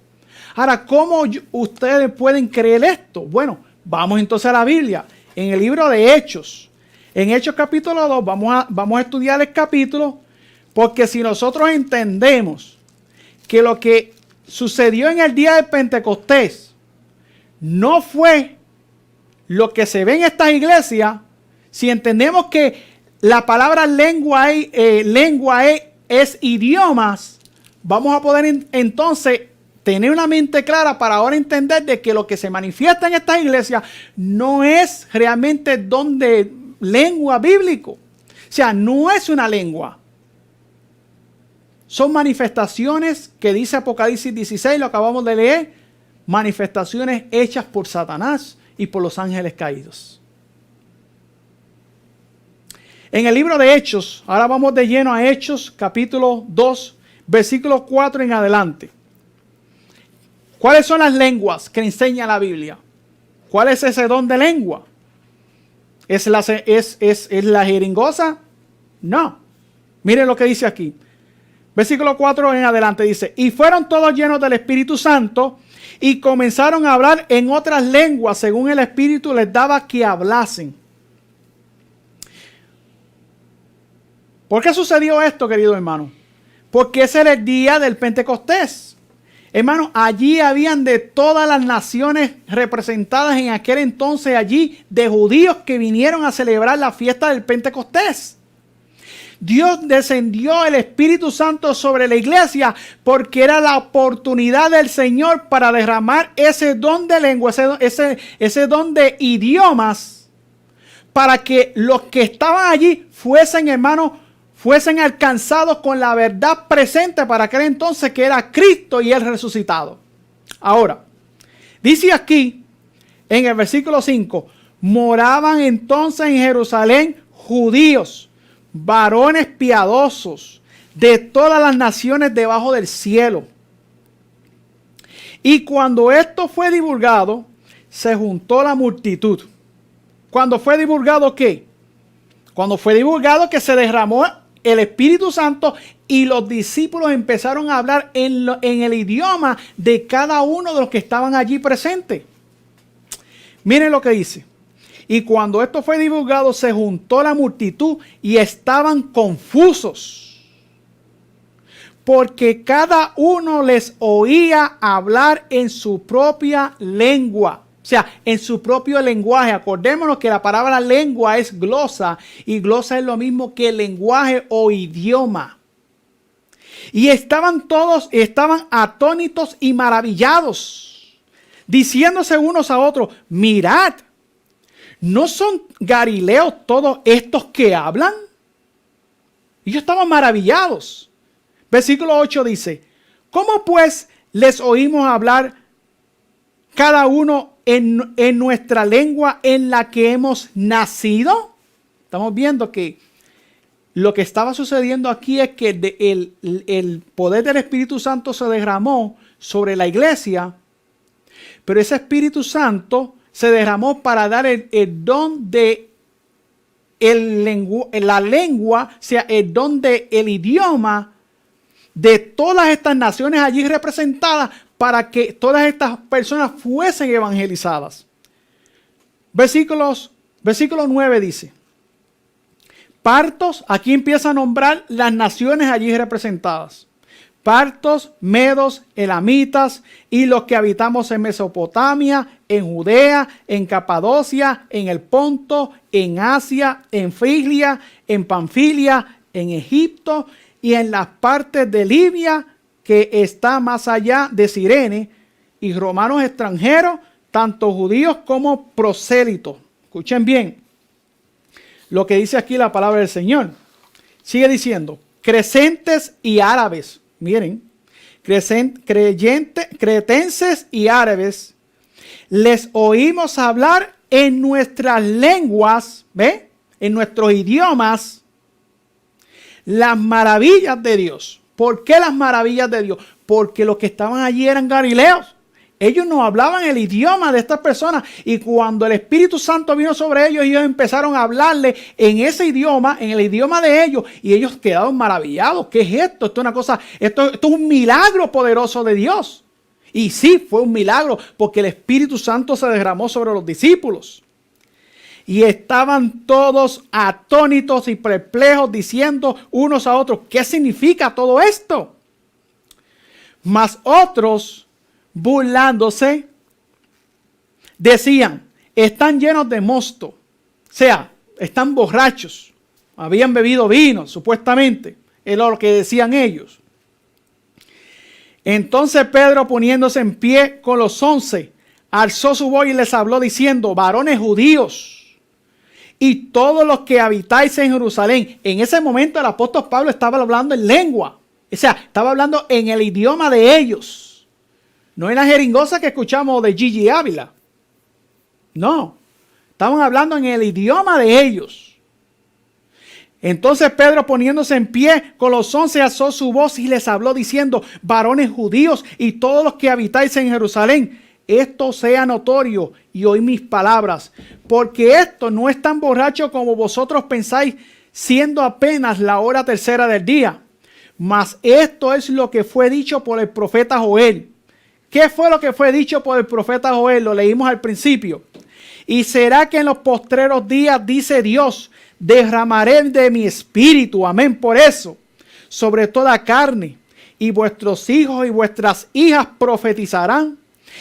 Ahora, ¿cómo ustedes pueden creer esto? Bueno, vamos entonces a la Biblia. En el libro de Hechos. En Hechos capítulo 2 vamos a estudiar el capítulo, porque si nosotros entendemos que lo que sucedió en el día de Pentecostés no fue lo que se ve en estas iglesias, si entendemos que la palabra lengua es idiomas, vamos a poder entonces tener una mente clara para ahora entender de que lo que se manifiesta en estas iglesias no es realmente don de lengua bíblico. O sea, no es una lengua. Son manifestaciones que dice Apocalipsis 16, lo acabamos de leer, manifestaciones hechas por Satanás y por los ángeles caídos. En el libro de Hechos, ahora vamos de lleno a Hechos, capítulo 2, versículo 4 en adelante. ¿Cuáles son las lenguas que enseña la Biblia? ¿Cuál es ese don de lengua? ¿Es la jeringosa? No. Miren lo que dice aquí. Versículo 4 en adelante dice, y fueron todos llenos del Espíritu Santo y comenzaron a hablar en otras lenguas según el Espíritu les daba que hablasen. ¿Por qué sucedió esto, querido hermano? Porque ese era el día del Pentecostés. Hermano, allí habían de todas las naciones representadas en aquel entonces allí, de judíos que vinieron a celebrar la fiesta del Pentecostés. Dios descendió el Espíritu Santo sobre la iglesia porque era la oportunidad del Señor para derramar ese don de lengua, ese don de idiomas, para que los que estaban allí fuesen, hermanos, fuesen alcanzados con la verdad presente para aquel entonces que era Cristo y el resucitado. Ahora, dice aquí en el versículo 5, moraban entonces en Jerusalén judíos, varones piadosos de todas las naciones debajo del cielo. Y cuando esto fue divulgado, se juntó la multitud. ¿Cuándo fue divulgado qué? Cuando fue divulgado que se derramó el Espíritu Santo y los discípulos empezaron a hablar en el idioma de cada uno de los que estaban allí presentes. Miren lo que dice. Y cuando esto fue divulgado, se juntó la multitud y estaban confusos, porque cada uno les oía hablar en su propia lengua. O sea, en su propio lenguaje. Acordémonos que la palabra lengua es glosa, y glosa es lo mismo que lenguaje o idioma. Y estaban atónitos y maravillados, diciéndose unos a otros, mirad, ¿no son galileos todos estos que hablan? Ellos estaban maravillados. Versículo 8 dice, ¿cómo pues les oímos hablar cada uno en nuestra lengua en la que hemos nacido? Estamos viendo que lo que estaba sucediendo aquí es que el poder del Espíritu Santo se derramó sobre la iglesia, pero ese Espíritu Santo se derramó para dar el don de la lengua, o sea, el don del idioma de todas estas naciones allí representadas, para que todas estas personas fuesen evangelizadas. Versículo 9 dice, partos, aquí empieza a nombrar las naciones allí representadas. Partos, medos, elamitas y los que habitamos en Mesopotamia, en Judea, en Capadocia, en el Ponto, en Asia, en Frigia, en Panfilia, en Egipto y en las partes de Libia que está más allá de Cirene, y romanos extranjeros, tanto judíos como prosélitos. Escuchen bien lo que dice aquí la palabra del Señor. Sigue diciendo, crecentes y árabes. Miren, cretenses y árabes, les oímos hablar en nuestras lenguas, ¿ve? En nuestros idiomas, las maravillas de Dios. ¿Por qué las maravillas de Dios? Porque los que estaban allí eran galileos. Ellos no hablaban el idioma de estas personas, y cuando el Espíritu Santo vino sobre ellos, ellos empezaron a hablarle en ese idioma, en el idioma de ellos, y ellos quedaron maravillados. ¿Qué es esto? Esto es una cosa, esto es un milagro poderoso de Dios. Y sí, fue un milagro, porque el Espíritu Santo se derramó sobre los discípulos. Y estaban todos atónitos y perplejos, diciendo unos a otros, ¿qué significa todo esto? Mas otros, burlándose, decían, están llenos de mosto. O sea, están borrachos. Habían bebido vino, supuestamente. Era lo que decían ellos. Entonces Pedro, poniéndose en pie con los 11, alzó su voz y les habló diciendo: varones judíos y todos los que habitáis en Jerusalén. En ese momento el apóstol Pablo estaba hablando en lengua. O sea, estaba hablando en el idioma de ellos. No en la jeringosa que escuchamos de Gigi Ávila. No, estaban hablando en el idioma de ellos. Entonces Pedro, poniéndose en pie con los 11, alzó su voz y les habló diciendo: varones judíos y todos los que habitáis en Jerusalén, esto sea notorio y oí mis palabras, porque esto no es tan borracho como vosotros pensáis, siendo apenas la hora tercera del día. Mas esto es lo que fue dicho por el profeta Joel. ¿Qué fue lo que fue dicho por el profeta Joel? Lo leímos al principio. Y será que en los postreros días, dice Dios, derramaré de mi espíritu, amén, por eso, sobre toda carne, y vuestros hijos y vuestras hijas profetizarán,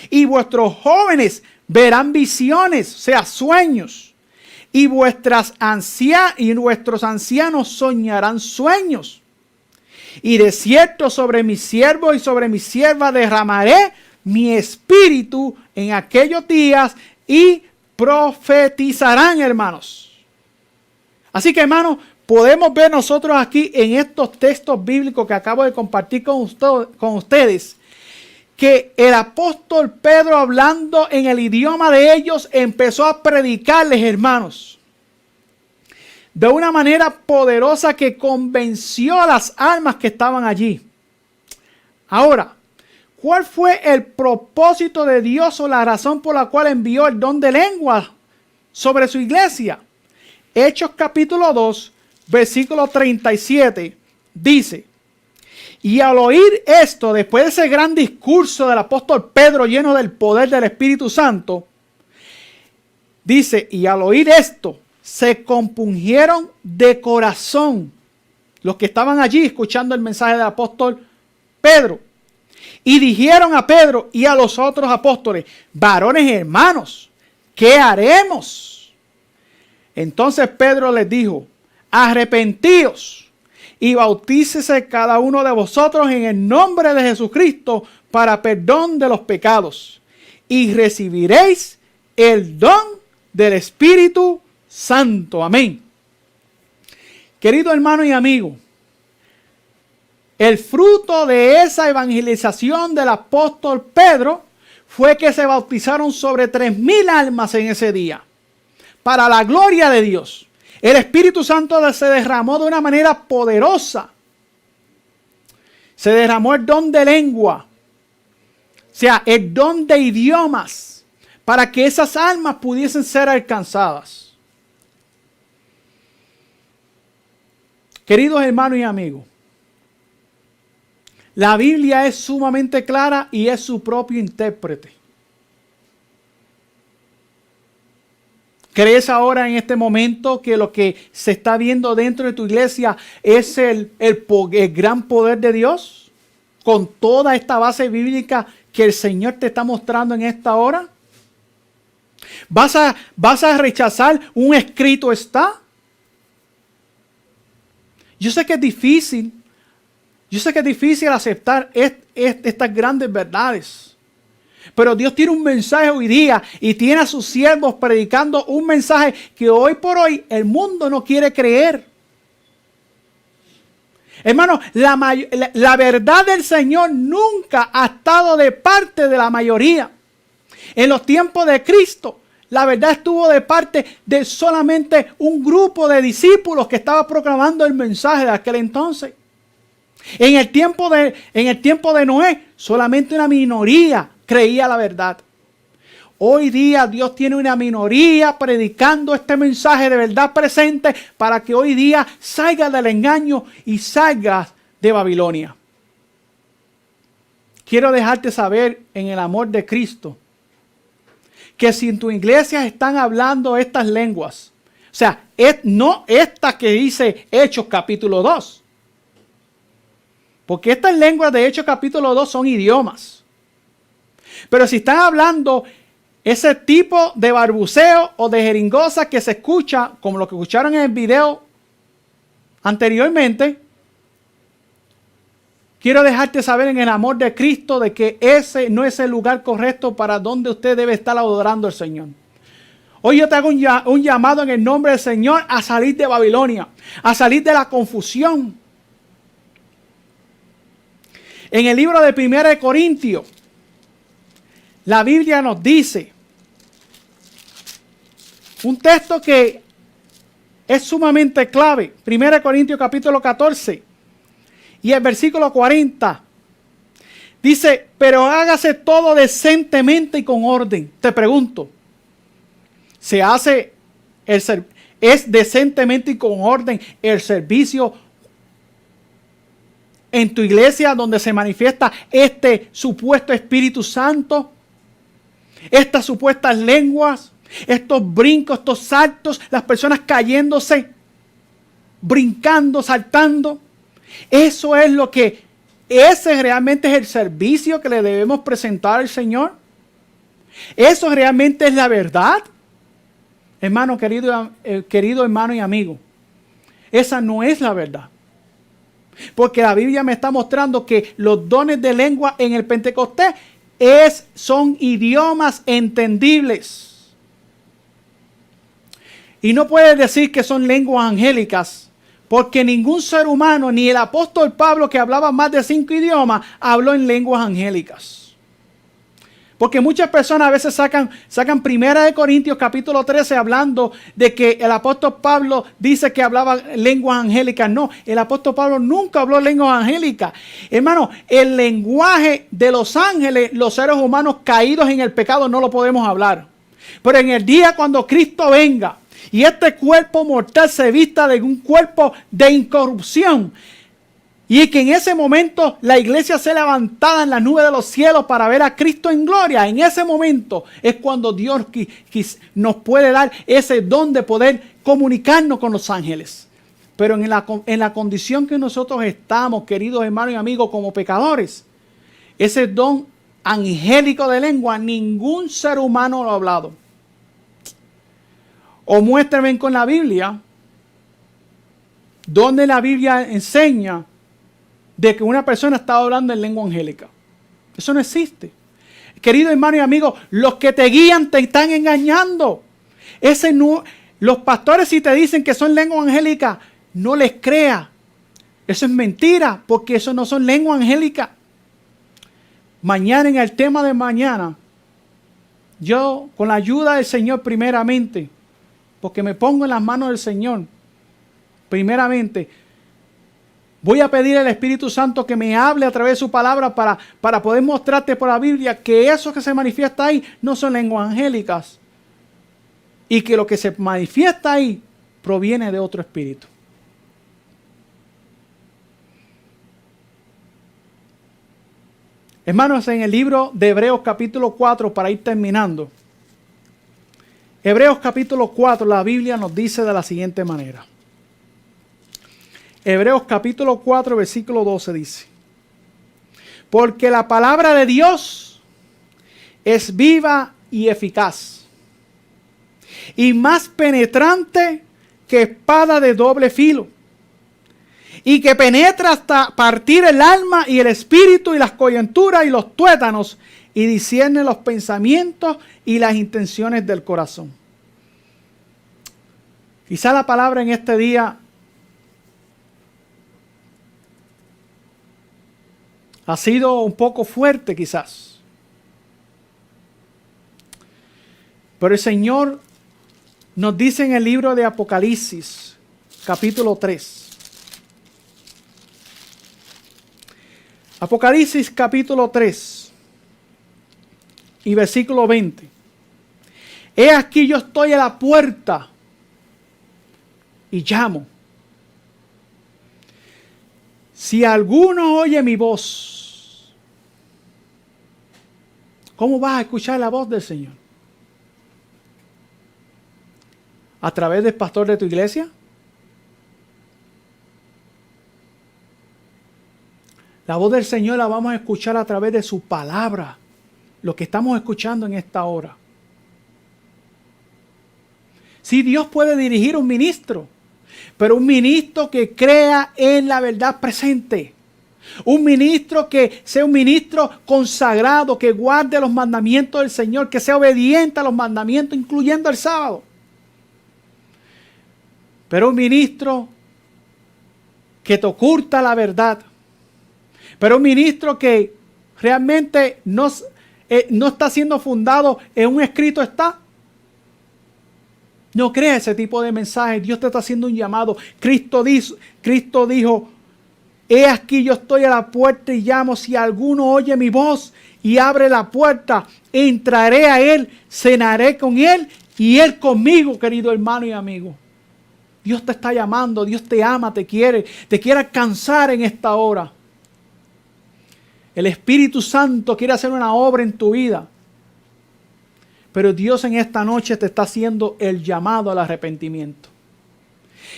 y vuestros jóvenes verán visiones, o sea, sueños, y vuestros ancianos soñarán sueños. Y de cierto sobre mis siervos y sobre mis siervas derramaré mi espíritu en aquellos días y profetizarán, hermanos. Así que, hermanos, podemos ver nosotros aquí en estos textos bíblicos que acabo de compartir con ustedes, que el apóstol Pedro, hablando en el idioma de ellos, empezó a predicarles, hermanos, de una manera poderosa que convenció a las almas que estaban allí. Ahora, ¿cuál fue el propósito de Dios o la razón por la cual envió el don de lengua sobre su iglesia? Hechos capítulo 2, versículo 37, dice: y al oír esto, después de ese gran discurso del apóstol Pedro lleno del poder del Espíritu Santo, dice, y al oír esto, se compungieron de corazón los que estaban allí escuchando el mensaje del apóstol Pedro. Y dijeron a Pedro y a los otros apóstoles: varones hermanos, ¿qué haremos? Entonces Pedro les dijo: arrepentíos y bautícese cada uno de vosotros en el nombre de Jesucristo para perdón de los pecados, y recibiréis el don del Espíritu Santo. Amén. Querido hermano y amigo, el fruto de esa evangelización del apóstol Pedro fue que se bautizaron sobre 3,000 almas en ese día, para la gloria de Dios. El Espíritu Santo se derramó de una manera poderosa. Se derramó el don de lengua, o sea, el don de idiomas, para que esas almas pudiesen ser alcanzadas. Queridos hermanos y amigos, la Biblia es sumamente clara y es su propio intérprete. ¿Crees ahora en este momento que lo que se está viendo dentro de tu iglesia es el gran poder de Dios? Con toda esta base bíblica que el Señor te está mostrando en esta hora. ¿Vas a rechazar un escrito está? Yo sé que es difícil. Yo sé que es difícil aceptar estas grandes verdades. Pero Dios tiene un mensaje hoy día y tiene a sus siervos predicando un mensaje que hoy por hoy el mundo no quiere creer. Hermano, la verdad del Señor nunca ha estado de parte de la mayoría. En los tiempos de Cristo, la verdad estuvo de parte de solamente un grupo de discípulos que estaba proclamando el mensaje de aquel entonces. En el tiempo de Noé, solamente una minoría creía la verdad. Hoy día Dios tiene una minoría predicando este mensaje de verdad presente para que hoy día salga del engaño y salga de Babilonia. Quiero dejarte saber en el amor de Cristo que si en tu iglesia están hablando estas lenguas, o sea, no esta que dice Hechos capítulo 2, porque estas lenguas de Hechos capítulo 2 son idiomas. Pero si están hablando ese tipo de barbuceo o de jeringosa que se escucha, como lo que escucharon en el video anteriormente, quiero dejarte saber en el amor de Cristo de que ese no es el lugar correcto para donde usted debe estar adorando al Señor. Hoy yo te hago un llamado en el nombre del Señor a salir de Babilonia, a salir de la confusión. En el libro de 1 Corintios, la Biblia nos dice un texto que es sumamente clave. 1 Corintios capítulo 14 y el versículo 40. Dice, pero hágase todo decentemente y con orden. Te pregunto, ¿es decentemente y con orden el servicio en tu iglesia donde se manifiesta este supuesto Espíritu Santo? Estas supuestas lenguas, estos brincos, estos saltos, las personas cayéndose, brincando, saltando. Eso es lo que, ese realmente es el servicio que le debemos presentar al Señor. Eso realmente es la verdad. Hermano, querido hermano y amigo, esa no es la verdad. Porque la Biblia me está mostrando que los dones de lengua en el Pentecostés son idiomas entendibles. Y no puedes decir que son lenguas angélicas, porque ningún ser humano, ni el apóstol Pablo, que hablaba más de 5 idiomas, habló en lenguas angélicas. Porque muchas personas a veces sacan 1 Corintios capítulo 13 hablando de que el apóstol Pablo dice que hablaba lenguas angélicas. No, el apóstol Pablo nunca habló lenguas angélicas. Hermano, el lenguaje de los ángeles, los seres humanos caídos en el pecado, no lo podemos hablar. Pero en el día cuando Cristo venga y este cuerpo mortal se vista de un cuerpo de incorrupción, y que en ese momento la iglesia sea levantada en la nube de los cielos para ver a Cristo en gloria. En ese momento es cuando Dios nos puede dar ese don de poder comunicarnos con los ángeles. Pero en la condición que nosotros estamos, queridos hermanos y amigos, como pecadores, ese don angélico de lengua, ningún ser humano lo ha hablado. O muéstrenme con la Biblia, donde la Biblia enseña de que una persona está hablando en lengua angélica. Eso no existe. Querido hermano y amigo, los que te guían te están engañando. Los pastores, si te dicen que son lengua angélica, no les crea. Eso es mentira, porque eso no son lengua angélica. Mañana, en el tema de mañana, yo, con la ayuda del Señor primeramente, porque me pongo en las manos del Señor, primeramente, voy a pedir al Espíritu Santo que me hable a través de su palabra para poder mostrarte por la Biblia que eso que se manifiesta ahí no son lenguas angélicas. Y que lo que se manifiesta ahí proviene de otro espíritu. Hermanos, en el libro de Hebreos capítulo 4, para ir terminando. Hebreos capítulo 4, la Biblia nos dice de la siguiente manera. Hebreos capítulo 4, versículo 12 dice: porque la palabra de Dios es viva y eficaz, y más penetrante que espada de doble filo, y que penetra hasta partir el alma y el espíritu y las coyunturas y los tuétanos, y discierne los pensamientos y las intenciones del corazón. Quizá la palabra en este día ha sido un poco fuerte quizás. Pero el Señor nos dice en el libro de Apocalipsis, capítulo 3. Apocalipsis capítulo 3 y versículo 20. He aquí yo estoy a la puerta y llamo. Si alguno oye mi voz, ¿cómo vas a escuchar la voz del Señor? ¿A través del pastor de tu iglesia? La voz del Señor la vamos a escuchar a través de su palabra, lo que estamos escuchando en esta hora. Sí, Dios puede dirigir un ministro, pero un ministro que crea en la verdad presente. Un ministro que sea un ministro consagrado, que guarde los mandamientos del Señor, que sea obediente a los mandamientos, incluyendo el sábado. Pero un ministro que te oculta la verdad. Pero un ministro que realmente no está siendo fundado en un escrito está. No crea ese tipo de mensaje. Dios te está haciendo un llamado. Cristo dijo, he aquí yo estoy a la puerta y llamo. Si alguno oye mi voz y abre la puerta, entraré a él, cenaré con él y él conmigo, querido hermano y amigo. Dios te está llamando, Dios te ama, te quiere alcanzar en esta hora. El Espíritu Santo quiere hacer una obra en tu vida. Pero Dios en esta noche te está haciendo el llamado al arrepentimiento.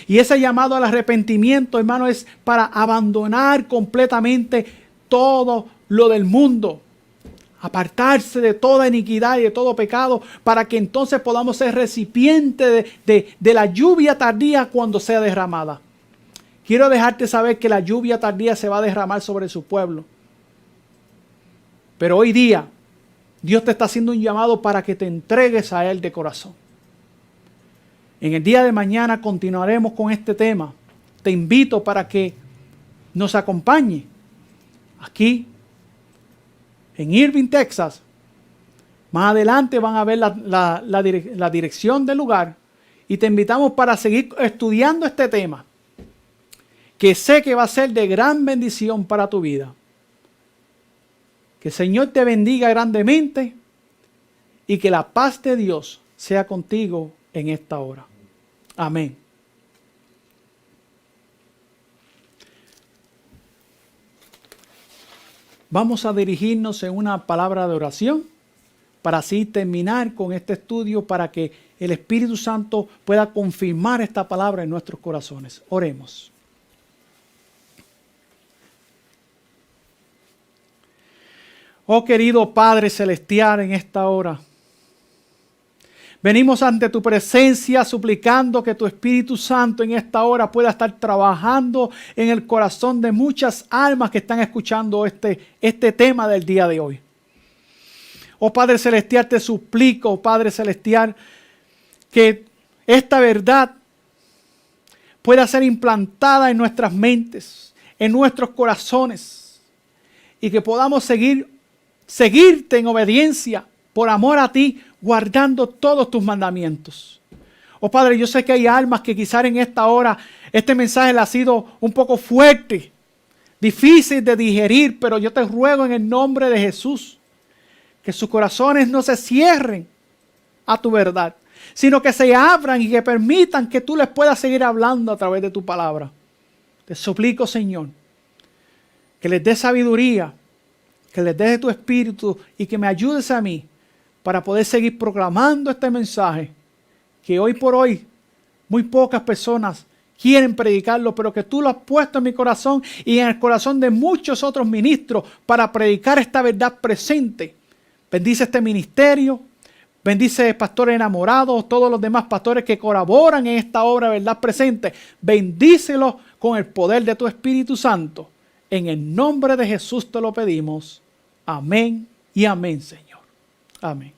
Y ese llamado al arrepentimiento, hermano, es para abandonar completamente todo lo del mundo. Apartarse de toda iniquidad y de todo pecado, para que entonces podamos ser recipientes de la lluvia tardía cuando sea derramada. Quiero dejarte saber que la lluvia tardía se va a derramar sobre su pueblo. Pero hoy día, Dios te está haciendo un llamado para que te entregues a Él de corazón. En el día de mañana continuaremos con este tema. Te invito para que nos acompañe aquí en Irving, Texas. Más adelante van a ver la dirección del lugar y te invitamos para seguir estudiando este tema, que sé que va a ser de gran bendición para tu vida. Que el Señor te bendiga grandemente y que la paz de Dios sea contigo en esta hora. Amén. Vamos a dirigirnos en una palabra de oración para así terminar con este estudio, para que el Espíritu Santo pueda confirmar esta palabra en nuestros corazones. Oremos. Oh querido Padre Celestial, en esta hora venimos ante tu presencia suplicando que tu Espíritu Santo en esta hora pueda estar trabajando en el corazón de muchas almas que están escuchando este tema del día de hoy. Oh Padre Celestial, te suplico, Padre Celestial, que esta verdad pueda ser implantada en nuestras mentes, en nuestros corazones, y que podamos seguirte en obediencia por amor a ti, guardando todos tus mandamientos. Oh Padre, yo sé que hay almas que quizás en esta hora este mensaje le ha sido un poco fuerte, difícil de digerir, pero yo te ruego en el nombre de Jesús que sus corazones no se cierren a tu verdad, sino que se abran y que permitan que tú les puedas seguir hablando a través de tu palabra. Te suplico, Señor, que les dé sabiduría, que les dé tu espíritu y que me ayudes a mí para poder seguir proclamando este mensaje que hoy por hoy muy pocas personas quieren predicarlo, pero que tú lo has puesto en mi corazón y en el corazón de muchos otros ministros para predicar esta verdad presente. Bendice este ministerio, bendice pastores enamorados, todos los demás pastores que colaboran en esta obra de verdad presente. Bendícelos con el poder de tu Espíritu Santo. En el nombre de Jesús te lo pedimos. Amén y amén, Señor. Amén.